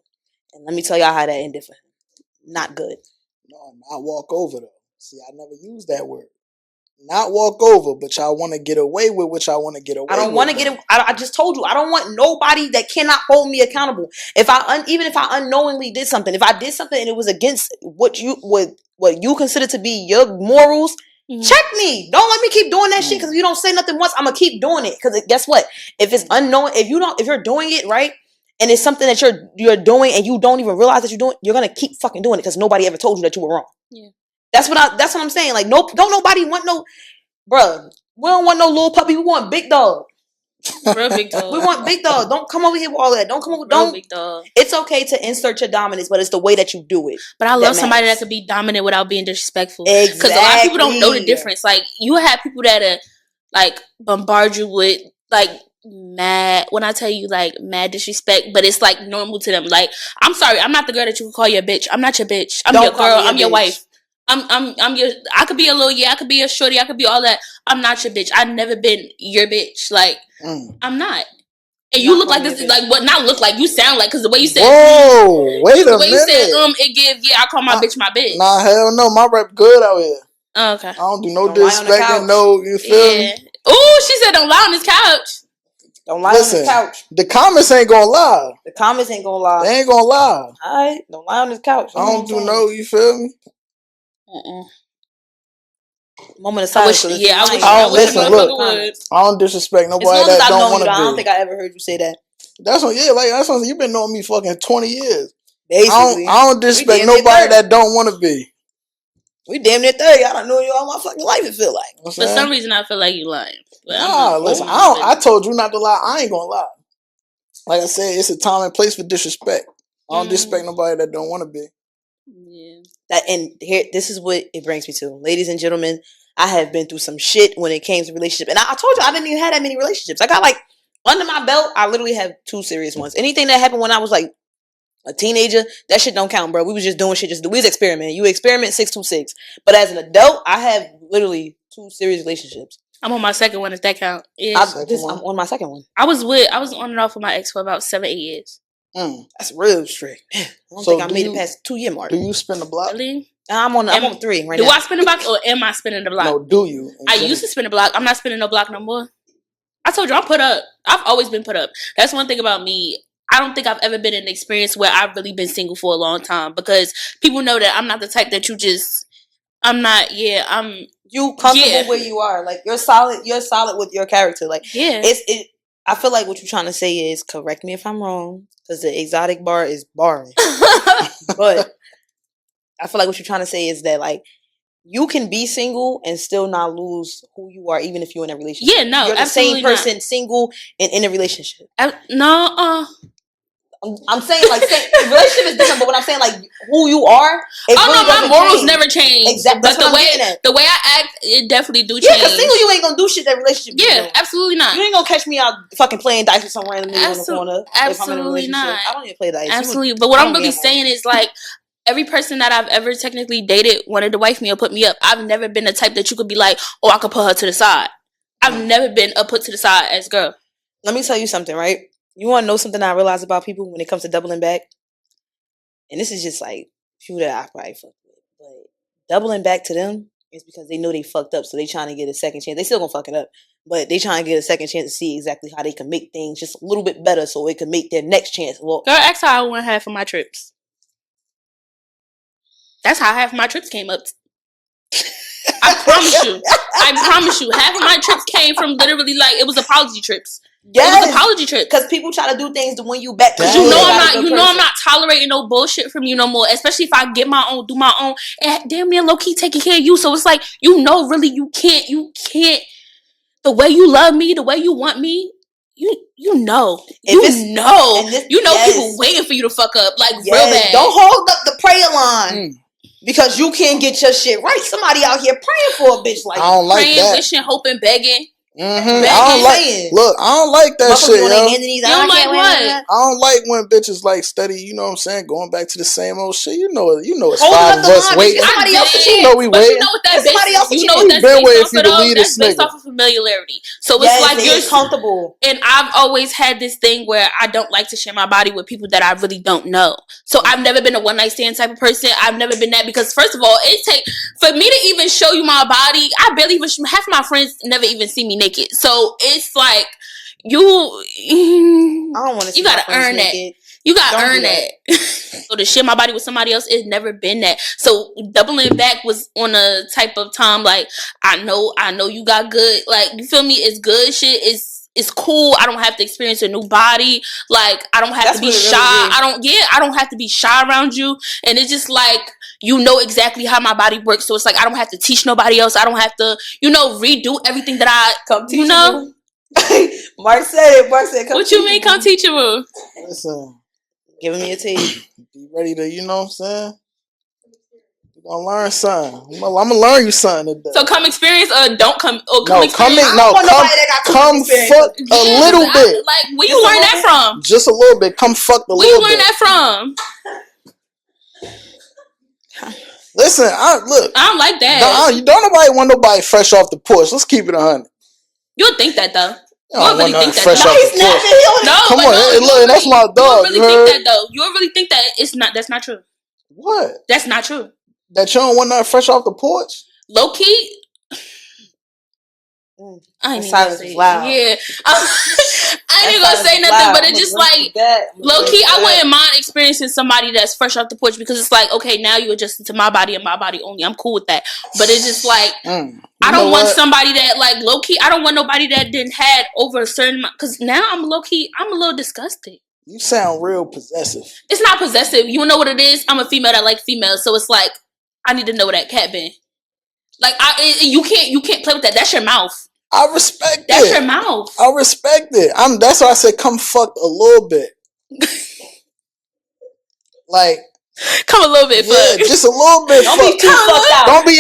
and let me tell y'all how that ended for him. Not good. No, not walk over though. See, I never used that word. Not walk over, but y'all want to get away with what y'all want to get away with. I don't want to get it. I just told you, I don't want nobody that cannot hold me accountable. Even if I unknowingly did something, if I did something and it was against what you consider to be your morals, check me. Don't let me keep doing that shit because if you don't say nothing once, I'm gonna keep doing it. Because guess what? If it's unknown, if you're doing it right, and it's something that you're doing and you don't even realize that you're doing, you're gonna keep fucking doing it because nobody ever told you that you were wrong. Yeah. That's what I'm saying. Like, don't nobody want no, bruh. We don't want no little puppy. We want big dog. Real big dog. We want big dog. Don't come over here with all that. Don't come over. Real big dog. It's okay to insert your dominance, but it's the way that you do it. But I love somebody that could be dominant without being disrespectful. Exactly. Because a lot of people don't know the difference. Like, you have people that like bombard you with like mad. When I tell you like mad disrespect, but it's like normal to them. Like, I'm sorry, I'm not the girl that you can call your bitch. I'm not your bitch. I'm your girl. I'm your wife. I'm your. I could be a little. Yeah, I could be a shorty. I could be all that. I'm not your bitch. I've never been your bitch. Like, I'm not. And you look like this. Like, what? Not look like. You sound like, because the way you said. Whoa, wait a minute. The way you said it give. Yeah, I call my bitch my bitch. Nah, hell no. My rep good out here. Oh, okay. I don't do no disrespecting. No, you feel me? Ooh, she said don't lie on this couch. Don't lie on this couch. The comments ain't gonna lie. The comments ain't gonna lie. They ain't gonna lie. Alright, don't lie on this couch. I don't do no. You feel me? Moment of silence. I don't disrespect nobody that don't want to be. I don't think I ever heard you say that. That's what. Yeah, like that's what you've been knowing me fucking 20 years. Basically, I don't disrespect nobody that don't want to be. We damn near 30. I don't know you all my fucking life. It feel like. For some reason, I feel like you lying. Nah, listen. I told you not to lie. I ain't gonna lie. Like I said, it's a time and place for disrespect. I don't disrespect nobody that don't want to be. Yeah. This is what it brings me to, ladies and gentlemen. I have been through some shit when it came to relationships, and I told you I didn't even have that many relationships. I got like under my belt. I literally have 2 serious ones. Anything that happened when I was like a teenager, that shit don't count, bro. We was just doing shit. We was experimenting. You experiment 626. But as an adult, I have literally 2 serious relationships. I'm on my second one. If that count, yeah. I'm on my second one. I was on and off with my ex for about 7-8 years. That's real strict. I don't think I made it past 2 year mark. Do you spin the block? Really? I'm on 3 right now. Do I spin the block or am I spinning the block? No, do you? I used to spin the block. I'm not spinning no block no more. I told you I'm put up. I've always been put up. That's one thing about me. I don't think I've ever been in an experience where I've really been single for a long time, because people know that I'm not the type that you just. I'm not. Yeah, I'm. You comfortable where you are. Like, you're solid. You're solid with your character. Like, yeah. I feel like what you're trying to say is, correct me if I'm wrong, because the exotic bar is barring. But I feel like what you're trying to say is that, like, you can be single and still not lose who you are, even if you're in a relationship. Yeah, no, you're the same person, single and in a relationship. I'm saying, like, relationship is different, but what I'm saying, like, who you are, my morals never change. Exactly. But the way I act, it definitely do change. Yeah, because single, you ain't gonna do shit that relationship. Yeah, absolutely not. You ain't gonna catch me out fucking playing dice with some random nigga on the corner. Absolutely not. I don't even play dice. Absolutely. But what I'm really saying is, like, every person that I've ever technically dated wanted to wife me or put me up. I've never been the type that you could be like, oh, I could put her to the side. I've never been a put to the side as a girl. Let me tell you something, right? You want to know something I realize about people when it comes to doubling back? And this is just like people that I probably fucked with. But doubling back to them is because they know they fucked up. So they trying to get a second chance. They still gonna fuck it up. But they trying to get a second chance to see exactly how they can make things just a little bit better so it can make their next chance look. Girl, ask how I went half of my trips. That's how half of my trips came up. I promise you. Half of my trips came from literally, like, it was apology trips. Yes, it was apology trips. Because people try to do things to win you back. Because I'm not tolerating no bullshit from you no more. Especially if I get my own, do my own, and damn near low key taking care of you. So it's like, really you can't. The way you love me, the way you want me, you know. People waiting for you to fuck up, like, real bad. Don't hold up the prayer line. Because you can't get your shit right. Somebody out here praying for a bitch like I don't like praying, that. wishing, hoping, begging. I don't like. Look, I don't like that shit, yo. You don't like what? I don't like when bitches like study. You know what I'm saying? Going back to the same old shit. You know it's Holding 5 up of the us line, waiting. somebody else to You know we But waiting. you know what that's Somebody else based, to you know cheat. what that's been based waiting off for you of to though? leave That's this based nigga. off of familiarity. So Yes, it's like it is comfortable. and I've always had this thing where I don't like to share my body with people that I really don't know. So I've never been a one night stand type of person. I've never been that because first of all, it take for me to even show you my body. I barely even half of my friends never even see me naked. So it's like I don't want to. You gotta earn that. You gotta earn that. So to share my body with somebody else, it's never been that. So doubling back was on a type of time like I know you got good, like you feel me? It's good shit. It's cool. I don't have to experience a new body. Like I don't have to be shy. I don't have to be shy around you. And it's just like you know exactly how my body works. So it's like I don't have to teach nobody else. I don't have to, redo everything that I come teach you. Mark said it. Come what you mean? Come teach you. Listen, giving me a tape. Be ready to, you know what I'm saying? You're gonna learn something. I'm gonna learn you something today. So come experience or don't come or come experience. Come fuck a little bit. Like where you learn that from? Just a little bit. Come fuck a little bit. Where you learn that from? Listen, I don't like that. Don't nobody want nobody fresh off the porch. Let's keep it 100. You would think that though. You don't really think that. Fresh off the porch. No, come on, no, look, that's my dog. You don't really think that though. You don't really think that that's not true. What? That's not true. That you don't want nothing fresh off the porch? Low key. I ain't even gonna say loud. Yeah. I ain't even gonna say nothing, but it's just like low key, I wouldn't mind experiencing somebody that's fresh off the porch because it's like, okay, now you adjusted to my body and my body only. I'm cool with that. But it's just like I don't want somebody that like low key. I don't want nobody that didn't had over a certain amount because now I'm low key. I'm a little disgusted. You sound real possessive. It's not possessive. You know what it is? I'm a female that like females, so it's like I need to know where that cat been. Like you can't play with that. That's your mouth. I respect it. That's your mouth. I respect it. That's why I said come fuck a little bit. Like come a little bit, fuck. Just a little bit. Don't be too fucked out. Don't be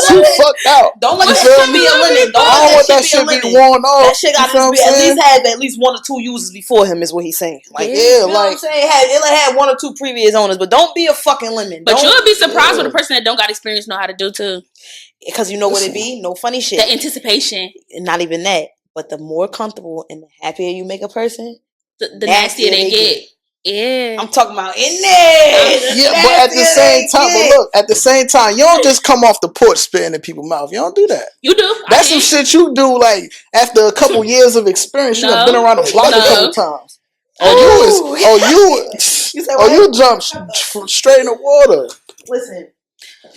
too fucked out. Don't let that shit be a limit. I don't want that shit be worn off. That shit got to be at least had at least 1 or 2 uses before him. Is what he's saying. Like you know what I'm saying? It had 1 or 2 previous owners, but don't be a fucking limit. But you'll be surprised what a person that don't got experience know how to do too. Because you know what it be? No funny shit. The anticipation. Not even that. But the more comfortable and the happier you make a person, the nastier they get. Yeah. I'm talking about in there. Yeah, but at the same time, at the same time, you don't just come off the porch spitting in people's mouth. You don't do that. You do. That's some shit you do like after a couple years of experience. You have been around the block a couple times. You jumped straight in the water. Listen.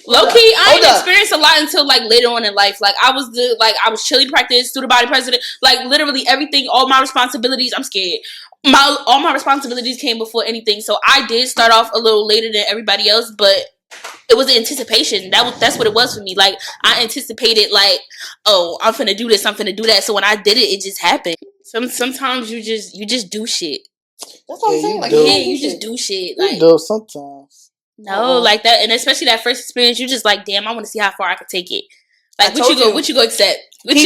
Low key, I didn't experience a lot until like later on in life. Like I was cheerleading practice, student body president, like literally everything, all my responsibilities. I'm scared. All my responsibilities came before anything. So I did start off a little later than everybody else, but it was the anticipation. That's what it was for me. Like I anticipated like, oh, I'm finna do this, I'm finna do that. So when I did it, it just happened. Sometimes you just do shit. That's what I'm saying. Like you just do shit. Like you do sometimes. No, like that, and especially that first experience, you just like, damn, I want to see how far I can take it. Like, what you go accept? What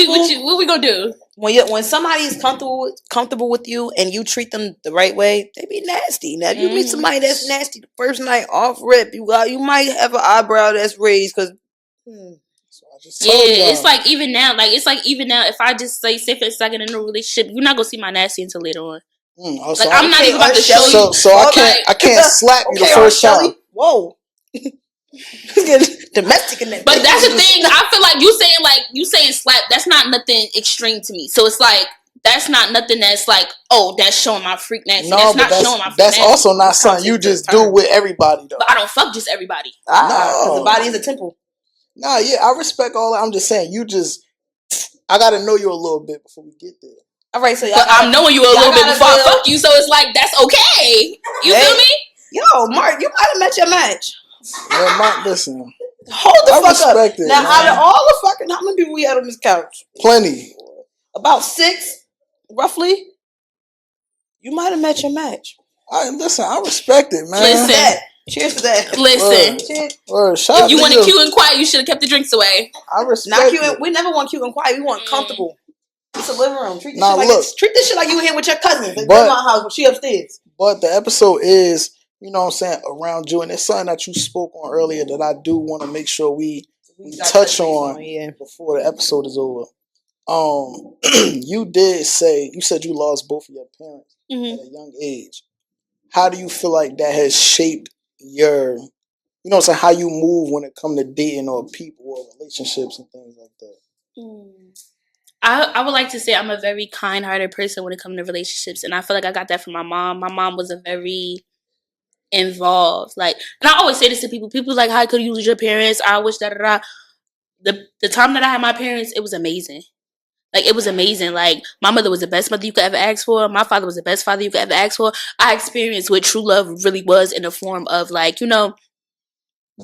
we gonna do? When somebody is comfortable with you and you treat them the right way, they be nasty. Now, if you meet somebody that's nasty the first night off rip, you might have an eyebrow that's raised because. It's like even now, if I just say for a second in a relationship, you're not gonna see my nasty until later on. Like I'm not even about to show you. So I can't slap you the first time. Whoa. Domestic in that. But that's the thing. I feel like you saying slap. That's not nothing extreme to me. So it's like that's not nothing that's like, oh, that's showing my freak nasty. No, that's also not something you just do with everybody though. But I don't fuck just everybody. Because the body is a temple. Nah, yeah, I respect all that. I'm just saying I gotta know you a little bit before we get there. All right, so I'm knowing you a little bit before I fuck you, so it's like that's okay. You feel me? Yo, Mark, you might have met your match. Yeah, Mark, listen. Hold the fuck up. It, now, out of all the fucking, how many people we had on this couch? Plenty. About 6, roughly. You might have met your match. Listen, I respect it, man. Listen. Cheers to that. Listen. If you wanted cute and quiet, you should have kept the drinks away. I respect it. We never want cute and quiet. We want comfortable. It's a living room. Treat this shit like you here with your cousins. It's But- my house, but she upstairs. But the episode is, you know what I'm saying, around you. And it's something that you spoke on earlier that I do want to make sure we touch on before the episode is over. You said you lost both of your parents at a young age. How do you feel like that has shaped your, you know what I'm saying, how you move when it comes to dating or people or relationships and things like that? I would like to say I'm a very kind-hearted person when it comes to relationships, and I feel like I got that from my mom. My mom was a very involved, like, and I always say this to people. People like, how could you lose your parents? I wish that. The time that I had my parents, it was amazing. Like, it was amazing. Like, my mother was the best mother you could ever ask for. My father was the best father you could ever ask for. I experienced what true love really was in the form of, like, you know,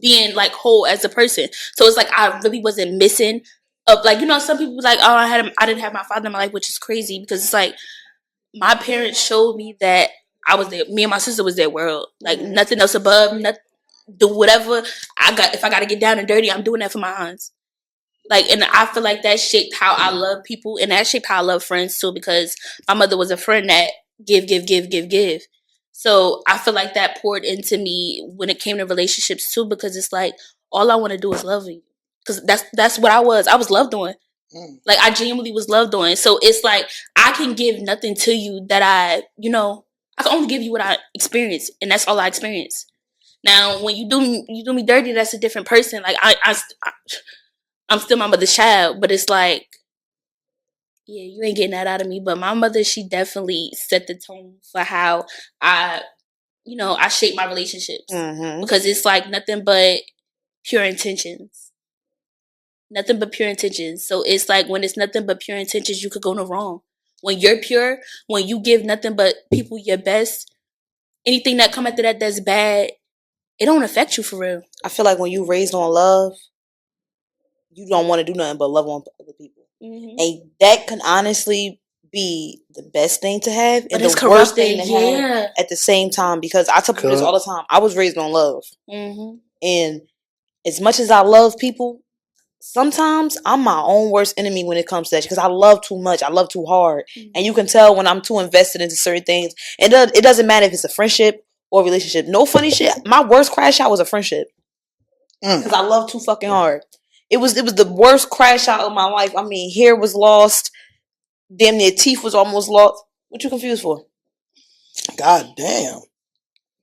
being, like, whole as a person. So it's like I really wasn't missing of, like, you know, some people like, oh, I didn't have my father in my life, which is crazy because it's like my parents showed me that I was there. Me and my sister was their world. Like, nothing else above. Do whatever I got. If I got to get down and dirty, I'm doing that for my aunts. Like, and I feel like that shaped how I love people, and that shaped how I love friends too, because my mother was a friend that give. So I feel like that poured into me when it came to relationships too, because it's like all I want to do is love you, because that's what I was. I was loved on. Like, I genuinely was loved on. So it's like I can give nothing to you that I can only give you what I experienced, and that's all I experienced. Now, when you do me dirty, that's a different person. Like, I'm still my mother's child, but it's like, yeah, you ain't getting that out of me. But my mother, she definitely set the tone for how I shape my relationships. Because it's like nothing but pure intentions. Nothing but pure intentions. So it's like when it's nothing but pure intentions, you could go no wrong. When you're pure, when you give nothing but people your best, anything that come after that that's bad, it don't affect you for real. I feel like when you raised on love, you don't want to do nothing but love on other people. And that can honestly be the best thing to have and the worst thing to have at the same time, because I tell people this all the time. I was raised on love. And as much as I love people, sometimes I'm my own worst enemy when it comes to that, because I love too much. I love too hard. And you can tell when I'm too invested into certain things. And it doesn't matter if it's a friendship or a relationship. No funny shit. My worst crash out was a friendship. Because I love too fucking hard. It was the worst crash out of my life. I mean, hair was lost. Damn near teeth was almost lost. What you confused for? God damn.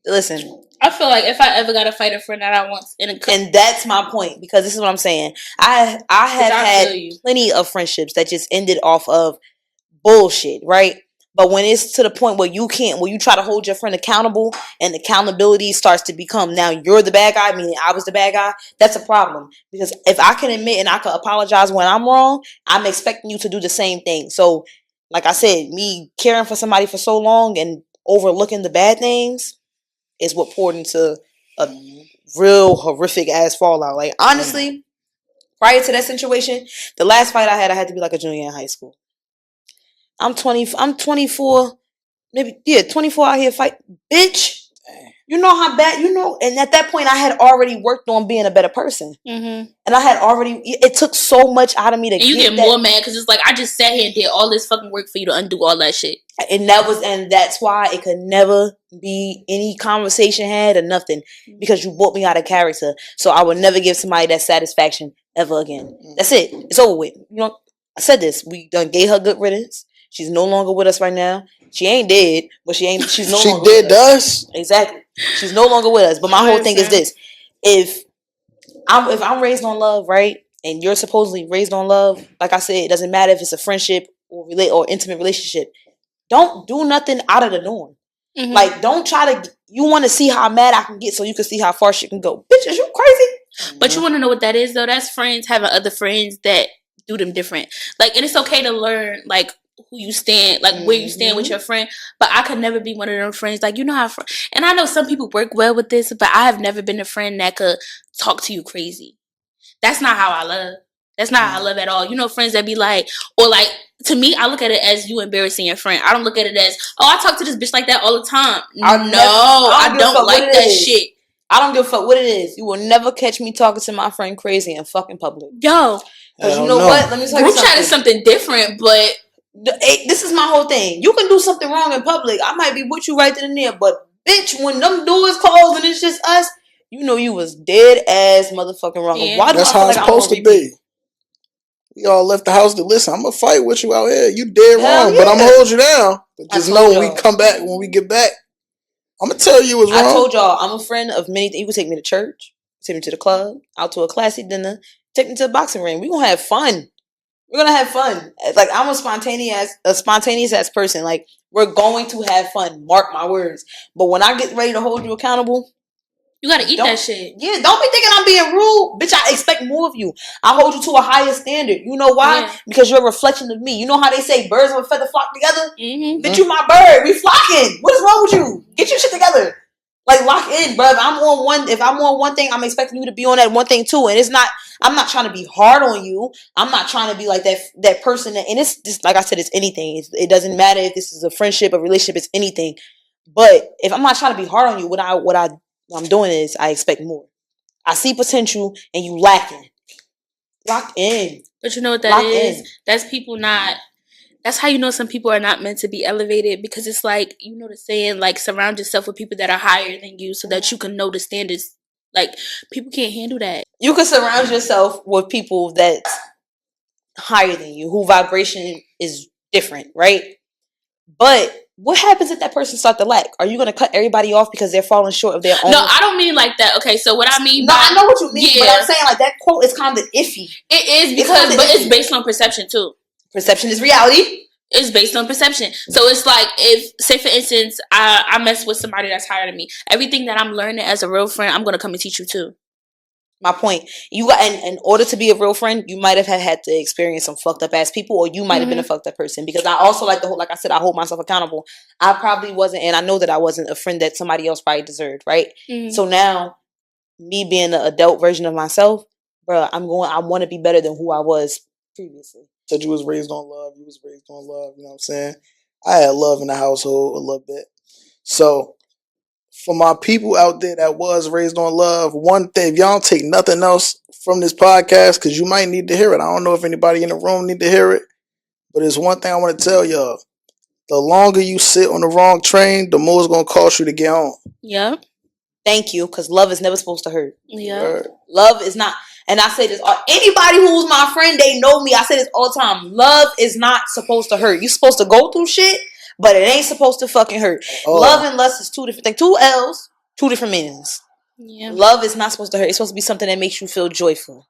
Listen. I feel like if I ever got to fight a friend that I want and that's my point, because this is what I'm saying. I have had plenty of friendships that just ended off of bullshit, right? But when it's to the point where you try to hold your friend accountable and accountability starts to become now you're the bad guy, meaning I was the bad guy, that's a problem. Because if I can admit and I can apologize when I'm wrong, I'm expecting you to do the same thing. So, like I said, me caring for somebody for so long and overlooking the bad things is what poured into a real horrific ass fallout. Like, honestly, prior to that situation, the last fight I had to be like a junior in high school. I'm 24, maybe, 24 out here fight. Bitch, you know how bad, and at that point I had already worked on being a better person. And I had already, it took so much out of me to and you get more mad because it's like, I just sat here and did all this fucking work for you to undo all that shit. And that's why it could never be any conversation had or nothing, because you brought me out of character. So I would never give somebody that satisfaction ever again. That's it. It's over with. I said this. We done gave her good riddance. She's no longer with us right now. She ain't dead, but she's no longer with us. Exactly. She's no longer with us. But my whole thing is this. If I'm raised on love, right? And you're supposedly raised on love, like I said, it doesn't matter if it's a friendship or intimate relationship. Don't do nothing out of the norm. Like, don't try to, you want to see how mad I can get so you can see how far she can go. Bitch, is you crazy? But you want to know what that is, though? That's friends having other friends that do them different. Like, and it's okay to learn, like, who you stand, like, where you stand with your friend. But I could never be one of them friends. Like, how, and I know some people work well with this, but I have never been a friend that could talk to you crazy. That's not how I love. That's not how I love at all. Friends that be like, or like, to me, I look at it as you embarrassing your friend. I don't look at it as, oh, I talk to this bitch like that all the time. I don't like that shit. I don't give a fuck what it is. You will never catch me talking to my friend crazy in fucking public. Yo. Because you know what? Let me tell you something. Group chat is something different, but This is my whole thing. You can do something wrong in public. I might be with you right then and there, but bitch, when them doors close and it's just us, you know you was dead ass motherfucking wrong. Yeah. Why do That's I feel how like it's I'm on supposed to repeat? be. We all left the house to listen. I'm gonna fight with you out here. You dead Hell wrong, but I'm yeah. gonna hold you down. But I just told know when we y'all. come back, when we get back, I'm gonna tell you what's I wrong. told y'all I'm a friend of many things. You can take me to church, take me to the club, out to a classy dinner, take me to a boxing ring. We're gonna have fun. We're gonna have fun. Like I'm a spontaneous ass person. Like we're going to have fun. Mark my words. But when I get ready to hold you accountable, You gotta eat don't, that shit. yeah, don't be thinking I'm being rude. Bitch, I expect more of you. I hold you to a higher standard. You know why? Yeah. Because you're a reflection of me. You know how they say birds of a feather flock together? Mm-hmm. Bitch, you my bird. We flocking. What is wrong with you? Get your shit together. Like lock in, bro. If I'm on one thing, I'm expecting you to be on that one thing too. And it's not. I'm not trying to be hard on you. I'm not trying to be like that person. And it's just like I said, it's anything. It doesn't matter if this is a friendship, a relationship. It's anything. But if I'm not trying to be hard on you, what I'm doing is I expect more. I see potential, and you lacking. Lock in. But you know what that Lock is? in. That's people not. That's how you know some people are not meant to be elevated, because it's like, you know the saying, like, surround yourself with people that are higher than you so that you can know the standards. Like, people can't handle that. You can surround yourself with people that's higher than you, who vibration is different, right? But what happens if that person starts to lack? Are you going to cut everybody off because they're falling short of their own? No, I don't mean like that. Okay, so what I mean No, by... I know what you mean, Yeah. but I'm saying like that quote is kind of iffy. It is, It's kinda because, but it's iffy. based on perception too. Perception is reality. It's based on perception. So it's like, if, say for instance, I mess with somebody that's higher than me, everything that I'm learning as a real friend, I'm going to come and teach you too. My point. You got in order to be a real friend, you might have had to experience some fucked up ass people, or you might have been a fucked up person. Because I also like like I said, I hold myself accountable. I probably wasn't, and I know that I wasn't a friend that somebody else probably deserved, right? Mm-hmm. So now, me being the adult version of myself, bro, I want to be better than who I was previously. Said you was raised on love. You was raised on love. You know what I'm saying? I had love in the household a little bit. So for my people out there that was raised on love, one thing, if y'all don't take nothing else from this podcast, because you might need to hear it. I don't know if anybody in the room need to hear it, but there's one thing I want to tell y'all. The longer you sit on the wrong train, the more it's going to cost you to get on. Yeah. Thank you, because love is never supposed to hurt. Yeah. Love is not, and I say this, anybody who's my friend, they know me. I say this all the time. Love is not supposed to hurt. You're supposed to go through shit, but it ain't supposed to fucking hurt. Love and lust is two different things. Two L's, two different meanings. Yeah. Love is not supposed to hurt. It's supposed to be something that makes you feel joyful.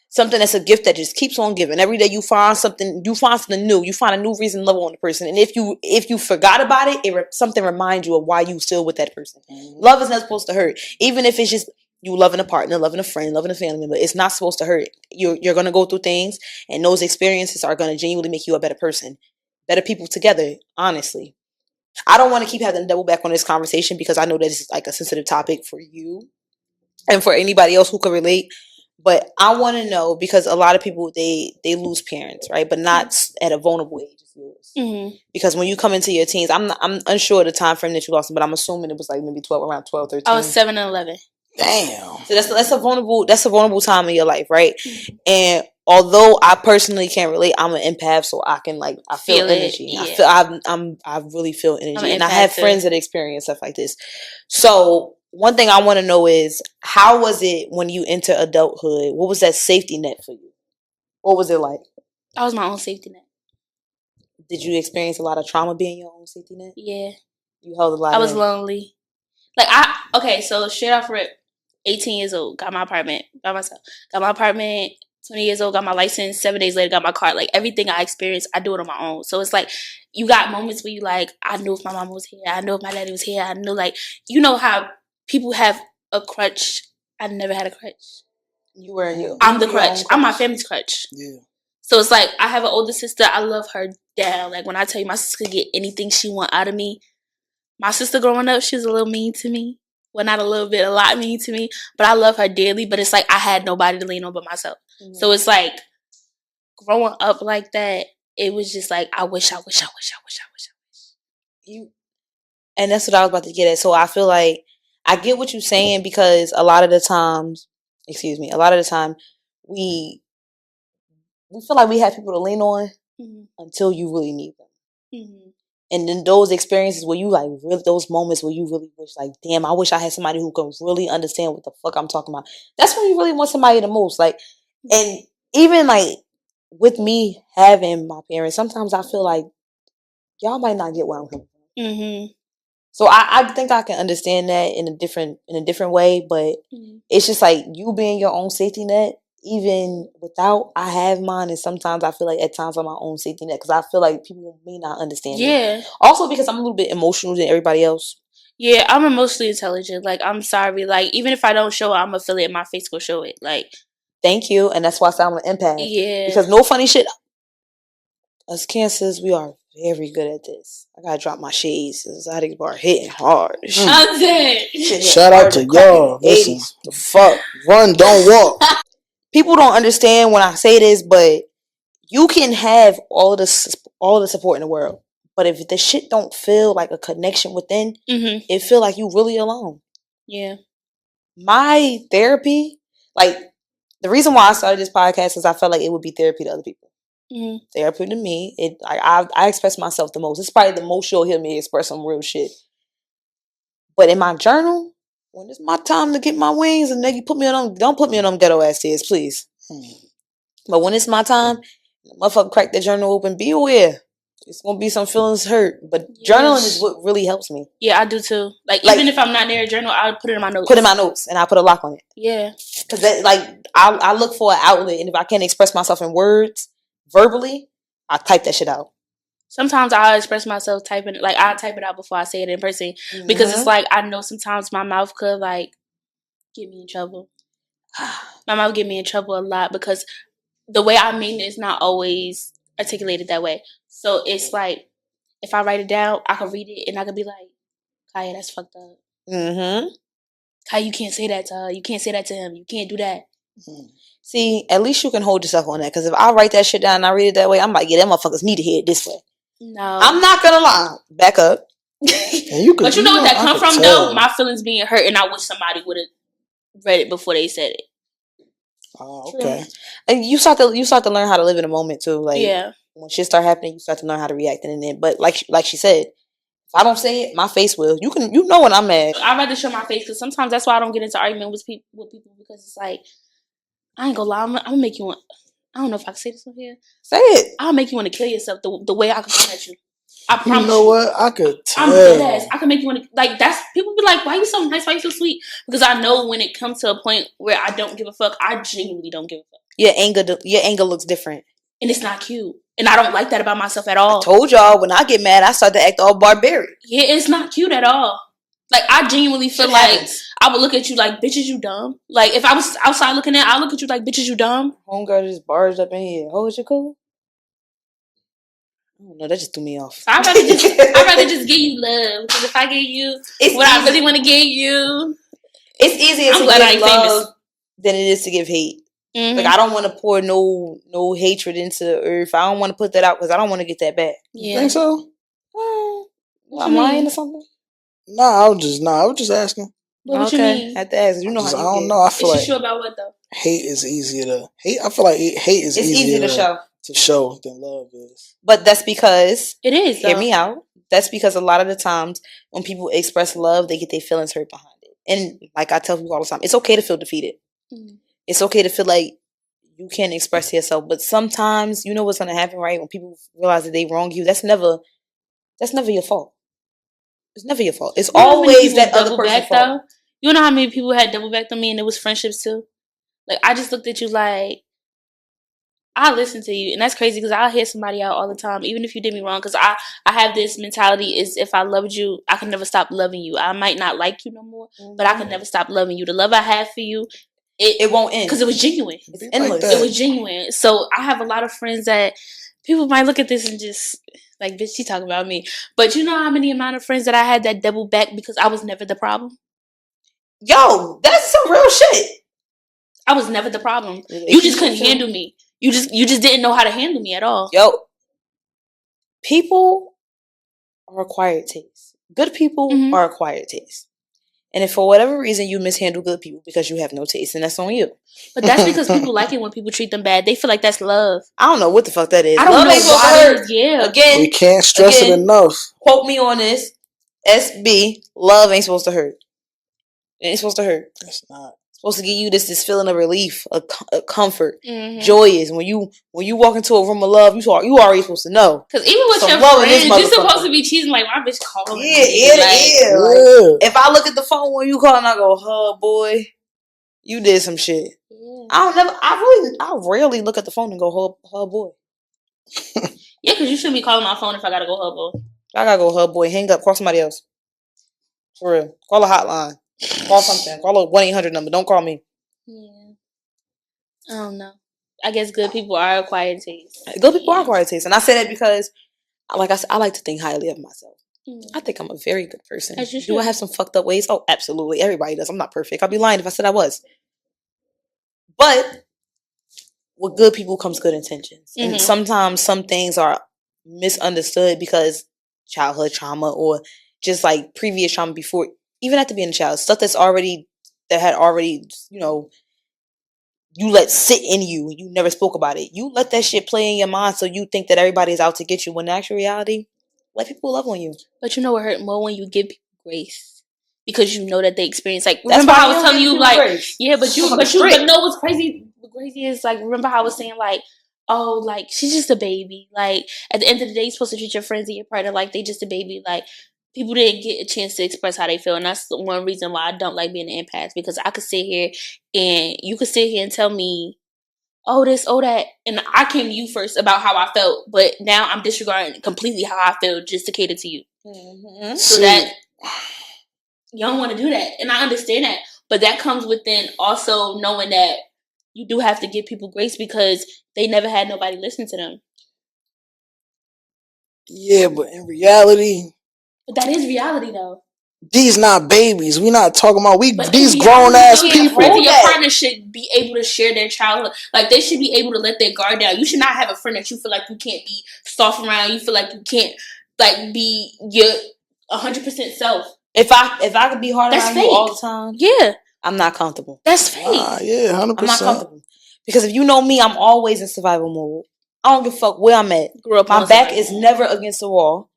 Something that's a gift that just keeps on giving. Every day you find something new. You find a new reason to love on the person. And if you forgot about it, something reminds you of why you still with that person. Mm-hmm. Love is not supposed to hurt. Even if it's just you loving a partner, loving a friend, loving a family member, it's not supposed to hurt. You're gonna go through things, and those experiences are gonna genuinely make you a better person. Better people together, honestly. I don't want to keep having to double back on this conversation, because I know that it's like a sensitive topic for you and for anybody else who could relate. But I want to know, because a lot of people, they lose parents, right? But not at a vulnerable age as yours. Mm-hmm. Because when you come into your teens, I'm unsure of the time frame that you lost them, but I'm assuming it was like maybe around 12, 13. I was 7 and 11. Damn. So that's a vulnerable time in your life, right? Mm-hmm. And although I personally can't relate, I'm an empath, so I can I feel energy. Yeah. I really feel energy, and I have friends that experience stuff like this. So one thing I want to know is, how was it when you enter adulthood? What was that safety net for you? What was it like? I was my own safety net. Did you experience a lot of trauma being your own safety net? Yeah. You held a lot. I was lonely. So straight off rip, 18 years old, got my apartment by myself. Got my apartment, 20 years old, got my license, 7 days later, got my car. Like, everything I experienced, I do it on my own. So it's like, you got moments where you like, I knew if my mama was here, I knew if my daddy was here, I knew, like, you know how people have a crutch. I never had a crutch. I'm the crutch. I'm my family's crutch. Yeah. So it's like, I have an older sister. I love her down. Like, when I tell you my sister could get anything she want out of me. My sister growing up, she was a little mean to me. Well, not a little bit, a lot mean to me. But I love her dearly. But it's like, I had nobody to lean on but myself. Mm-hmm. So it's like, growing up like that, it was just like, I wish. And that's what I was about to get at. So I feel like I get what you're saying, because a lot of the time, we feel like we have people to lean on, until you really need them. Mm-hmm. And then those experiences where you like really, those moments where you really wish like, damn, I wish I had somebody who can really understand what the fuck I'm talking about. That's when you really want somebody the most. Like, and even like with me having my parents, sometimes I feel like y'all might not get where I'm coming from. Mm-hmm. So I think I can understand that in a different way, but it's just like you being your own safety net. Even without, I have mine, and sometimes I feel like at times I'm my own safety net because I feel like people may not understand me. Also because I'm a little bit emotional than everybody else. Yeah, I'm emotionally intelligent. Like, I'm sorry. Like, even if I don't show it, I'm gonna feel it. My face will show it. Like, thank you, and that's why I say I'm an empath. Yeah. Because no funny shit. Us cancers, we are very good at this. I gotta drop my shades. Exotic bar hitting hard. I'm dead. Shout out to y'all. Listen, the fuck, run, don't walk. People don't understand when I say this, but you can have all the support in the world, but if the shit don't feel like a connection within, it feel like you really alone. Yeah. My therapy, like the reason why I started this podcast is I felt like it would be therapy to other people. Therapy to me, I express myself the most. It's probably the most you'll hear me express some real shit. But in my journal, when it's my time to get my wings, and nigga, don't put me on them ghetto ass stairs, please. But when it's my time, motherfucker crack the journal open, be aware. It's gonna be some feelings hurt. But journaling is what really helps me. Yeah, I do too. Like even if I'm not near a journal, I'll put it in my notes. Put in my notes, and I put a lock on it. Yeah. Because I look for an outlet, and if I can't express myself in words, verbally, I type that shit out. Sometimes I'll express myself typing, like I'll type it out before I say it in person. Because it's like, I know sometimes my mouth could like get me in trouble. My mouth get me in trouble a lot because the way I mean it is not always articulated that way. So it's like, if I write it down, I can read it and I can be like, Kaya, that's fucked up. Kaya, you can't say that to her. You can't say that to him. You can't do that. See, at least you can hold yourself on that. Because if I write that shit down and I read it that way, I'm like, yeah, them motherfuckers need to hear it this way. No. I'm not going to lie. Back up. But you know what that come from, though? My feelings being hurt, and I wish somebody would have read it before they said it. Oh, okay. And you start to learn how to live in a moment, too. Like, when shit start happening, you start to learn how to react in it. But like she said, if I don't say it, my face will. You know when I'm mad. I'd rather show my face because sometimes that's why I don't get into argument with people because it's like, I ain't gonna lie, I'm gonna make you want. I don't know if I can say this on here. Say it. I'll make you want to kill yourself the way I can come at you. I promise you. Know what? I could tell. I'm dead ass. I can make you want to, like, that's, people be like, why you so nice? Why you so sweet? Because I know when it comes to a point where I don't give a fuck, I genuinely don't give a fuck. Your anger looks different. And it's not cute. And I don't like that about myself at all. I told y'all, when I get mad, I start to act all barbaric. Yeah, it's not cute at all. Like, I genuinely feel like I would look at you like, bitch, is you dumb? Like, if I was outside looking at, I'll look at you like, bitch, is you dumb? Homegirl just barged up in here. Oh, is you cool? I don't know, that just threw me off. I'd rather just give you love. Because if I give you what I really want to give you, it's easier to give love than it is to give hate. Like, I don't want to pour no hatred into the earth. I don't want to put that out because I don't want to get that back. You think so? I'm lying or something? Nah, I was just asking. What you mean? I have to ask. You know how you don't know. I feel like sure about what though? Hate is easier to hate. I feel like hate is easier to show than love is. But that's because it is. Hear me out. That's because a lot of the times when people express love, they get their feelings hurt behind it. And like I tell people all the time, it's okay to feel defeated. It's okay to feel like you can't express yourself. But sometimes you know what's gonna happen, right? When people realize that they wrong you, that's never your fault. It's never your fault. It's always that other person's fault. You know how many people had double backed on me and it was friendships too? Like, I just looked at you like, I listen to you. And that's crazy because I'll hear somebody out all the time, even if you did me wrong. Because I have this mentality is if I loved you, I can never stop loving you. I might not like you no more, but I can never stop loving you. The love I have for you, it won't end. Because it was genuine. It's endless. It was genuine. So I have a lot of friends that people might look at this and just like, bitch, she talking about me. But you know how many amount of friends that I had that double back because I was never the problem? Yo, that's some real shit. I was never the problem. You just couldn't handle me. You just didn't know how to handle me at all. Yo, people are acquired taste. Good people are acquired taste. And if for whatever reason you mishandle good people because you have no taste, and that's on you. But that's because people like it when people treat them bad. They feel like that's love. I don't know what the fuck that is. I don't Love know ain't supposed to why it hurt. is. Yeah. Again, We can't stress it enough. Quote me on this. SB, love ain't supposed to hurt. It ain't supposed to hurt. It's not. It's supposed to give you this feeling of relief, a comfort, Mm-hmm. joyous. When you walk into a room of love, you already supposed to know. Because even with Some your love in friends, this you're supposed motherfucker. to be cheesing like, my bitch calling me. Yeah. Like, if I look at the phone when you call and I go, "Huh, boy, you did some shit." Yeah. I rarely look at the phone and go, "Huh, boy." Yeah, because you shouldn't be calling my phone if I gotta go hub boy. I gotta go, "Huh, boy." Hang up. Call somebody else. For real. Call a hotline. Call something. Call a 1-800 number. Don't call me. Yeah. I don't know. I guess good people are acquired taste. Good people are acquired taste, and I say that because, like I said, I like to think highly of myself. Mm-hmm. I think I'm a very good person. As you Do I should. have some fucked up ways? Oh, absolutely. Everybody does. I'm not perfect. I'd be lying if I said I was. But with good people comes good intentions. Mm-hmm. And sometimes some things are misunderstood because childhood trauma or just like previous trauma before, even after being a child, stuff that had already, you let sit in you. You never spoke about it. You let that shit play in your mind so you think that everybody's out to get you when in actual reality, let people love on you. But you know what hurt more? When you give people grace. Because you know that they experience, like, remember how I was telling you, like, grace. Yeah, but no, what's crazy? What crazy is, like, remember how I was saying, like, oh, like, she's just a baby. Like, at the end of the day, you're supposed to treat your friends and your partner like they just a baby. Like, people didn't get a chance to express how they feel, and that's the one reason why I don't like being an empath, because I could sit here and you could sit here and tell me, oh, this, oh, that, and I came to you first about how I felt, but now I'm disregarding completely how I feel just to cater to you. Mm-hmm. So that you don't want to do that, and I understand that, but that comes within also knowing that you do have to give people grace because they never had nobody listen to them. Yeah, but in reality, but that is reality, though. These not babies. We not talking about these reality, grown ass people. Friends of your partner should be able to share their childhood. Like, they should be able to let their guard down. You should not have a friend that you feel like you can't be soft around. You feel like you can't, like, be your 100% self. If I could be hard around you all the time, yeah, I'm not comfortable. That's fake. Yeah, 100%. I'm not comfortable because if you know me, I'm always in survival mode. I don't give a fuck where I'm at. My back is never against the wall.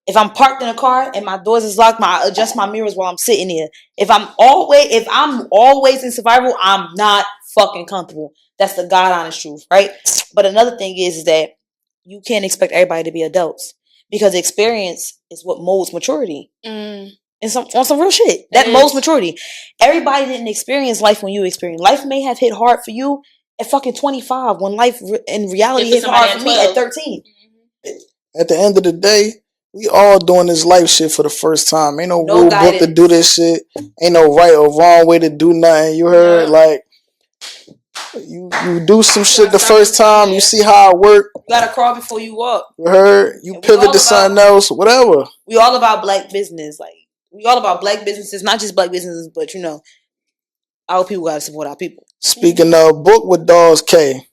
If I'm parked in a car and my doors is locked, I adjust my mirrors while I'm sitting there. If I'm always in survival, I'm not fucking comfortable. That's the God honest truth, right? But another thing is that you can't expect everybody to be adults because experience is what molds maturity. And on some real shit. That molds maturity. Everybody didn't experience life when you experienced. Life may have hit hard for you at fucking 25 when life in reality hit hard for me at 13. At the end of the day, we all doing this life shit for the first time. Ain't no rule book to do this shit. Ain't no right or wrong way to do nothing. You heard? Like, you do some shit the first time. You see how it work. You gotta crawl before you walk. You heard? You pivot to something else. Whatever. We all about black business. Like, we all about black businesses. Not just black businesses, but, our people gotta support our people. Speaking of, book with Dolls K.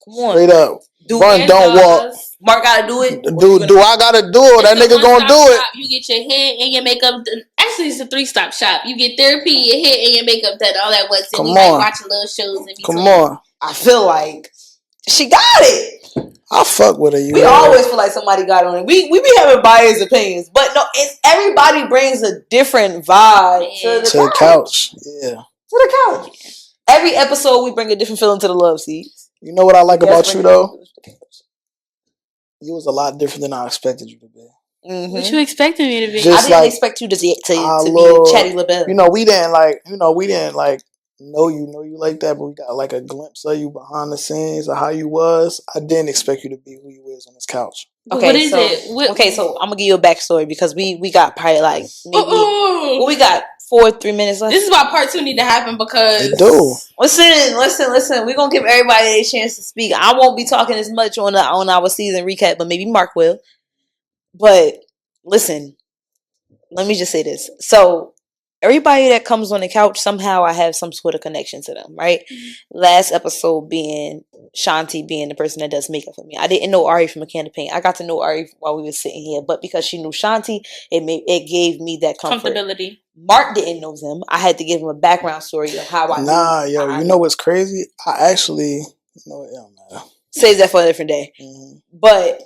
Come on. Straight up. Run, don't walk. Mark gotta do it. Do I gotta do it? That nigga gonna do it. You get your hair and your makeup. Actually, it's a 3-stop shop. You get therapy, your hair, and your makeup done all at once. And we like watching little shows in between. Come on. I feel like she got it. I fuck with her. We always feel like somebody got on it. We be having biased opinions, but no, it's everybody brings a different vibe to the couch. Yeah. To the couch. Every episode, we bring a different feeling to the love seats. You know what I like about you though? You was a lot different than I expected you to be. Mm-hmm. What you expected me to be? I didn't expect you to be a chatty LaBelle. We didn't know you like that, but we got like a glimpse of you behind the scenes of how you was. I didn't expect you to be who you is on this couch. Okay, what is it? So I'm gonna give you a backstory because we got probably like maybe we got 3 minutes left. This is why part 2 need to happen because listen. We're gonna give everybody a chance to speak. I won't be talking as much on our season recap, but maybe Mark will. But listen, let me just say this. So everybody that comes on the couch, somehow I have some sort of connection to them, right? Mm-hmm. Last episode being Shanti being the person that does makeup for me. I didn't know Ari from a can of paint. I got to know Ari while we were sitting here, but because she knew Shanti, it gave me that comfort. Comfortability. Mark didn't know them. I had to give him a background story of how I. Nah, yo, you know what's crazy? I actually, you know, it don't matter. Save that for a different day. Mm-hmm. But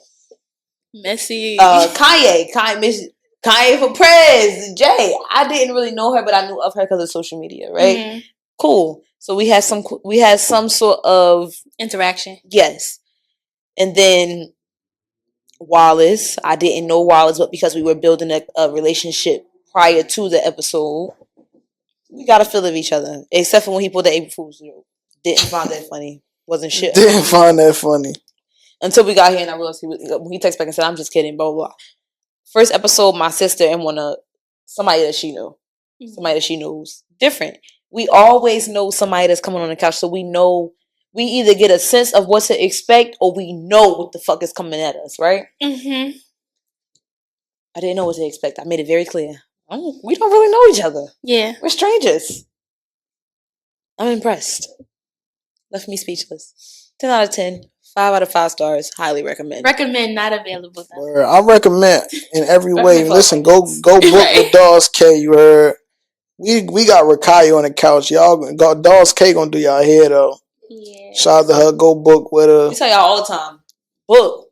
Messy. Kanye for Prez, Jay. I didn't really know her, but I knew of her because of social media, right? Mm-hmm. Cool. So we had some sort of interaction. Yes. And then Wallace, I didn't know Wallace, but because we were building a relationship prior to the episode, we got a feel of each other. Except for when he pulled the April Fool's joke. Didn't find that funny. Wasn't shit. Didn't find that funny. Until we got here and I realized he texted back and said, I'm just kidding, blah, blah, blah. First episode, my sister and somebody that she knew. Mm-hmm. Somebody that she knows. Different. We always know somebody that's coming on the couch, so we know, we either get a sense of what to expect or we know what the fuck is coming at us, right? Mm-hmm. I didn't know what to expect. I made it very clear. We don't really know each other. Yeah. We're strangers. I'm impressed. Left me speechless. 10 out of 10. 5 out of 5 stars. Highly recommend. Recommend, not available. I recommend in every way. Listen, go book with Dawes K. You heard? We got Rakiyah on the couch. Y'all got Dawes K gonna do y'all hair though. Yeah. Shout out to her. Go book with her. We tell y'all all the time. Book.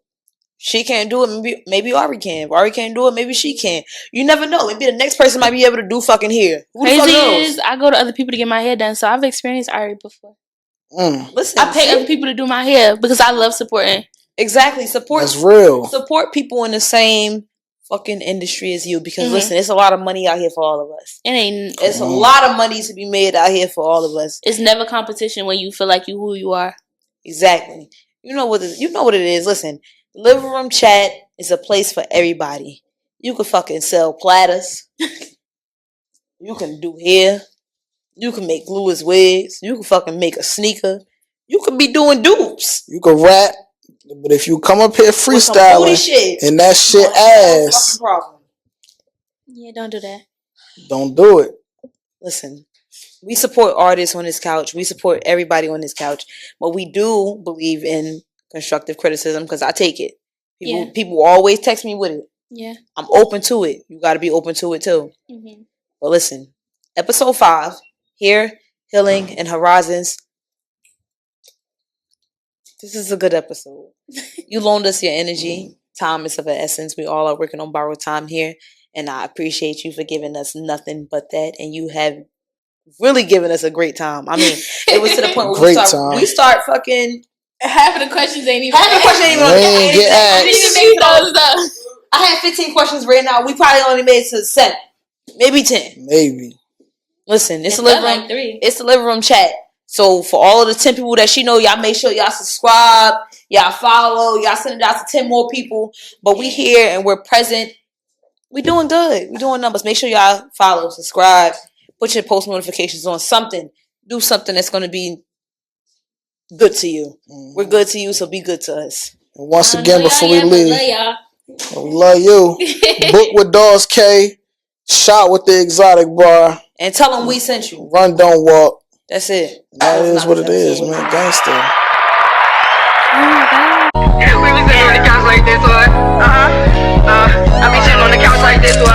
She can't do it. Maybe Ari can. If Ari can't do it, maybe she can. You never know. Maybe the next person might be able to do fucking hair. Who the fuck knows? Is I go to other people to get my hair done, so I've experienced Ari before. Listen, I pay other people to do my hair because I love supporting. Exactly. Support. That's real. Support people in the same fucking industry as you because listen, it's a lot of money out here for all of us. It's a lot of money to be made out here for all of us. It's never competition when you feel like you who you are. Exactly. You know what it is. Listen, Living Room Chat is a place for everybody. You can fucking sell platters. You can do hair. You can make glueless wigs. You can fucking make a sneaker. You could be doing dupes. You can rap. But if you come up here freestyling and that shit ass, yeah, don't do that. Don't do it. Listen, we support artists on this couch. We support everybody on this couch. But we do believe in constructive criticism because I take it. People always text me with it. Yeah. I'm open to it. You got to be open to it too. Mm-hmm. But listen, episode 5, Here, Healing, and Horizons. This is a good episode. You loaned us your energy. Time is of an essence. We all are working on borrowed time here. And I appreciate you for giving us nothing but that. And you have really given us a great time. I mean, it was to the point where we start fucking... Half of the questions ain't even... I had 15 questions right now. We probably only made it to 7. Maybe 10. Maybe. Listen, it's a living room. It's the Living Room Chat. So for all of the 10 people that know, y'all make sure y'all subscribe, y'all follow, y'all send it out to 10 more people. But we here and we're present. We doing good. We doing numbers. Make sure y'all follow, subscribe, put your post notifications on something. Do something that's going to be good to you. Mm-hmm. We're good to you, so be good to us. And once again, before we leave, we love you. Book with Dawes K. Shot with the Exotic Bar. And tell them we sent you. Run, don't walk. That's it. That is what it is, man. Gangster. We be sitting on the couch like this, or I be sitting on the couch like this, or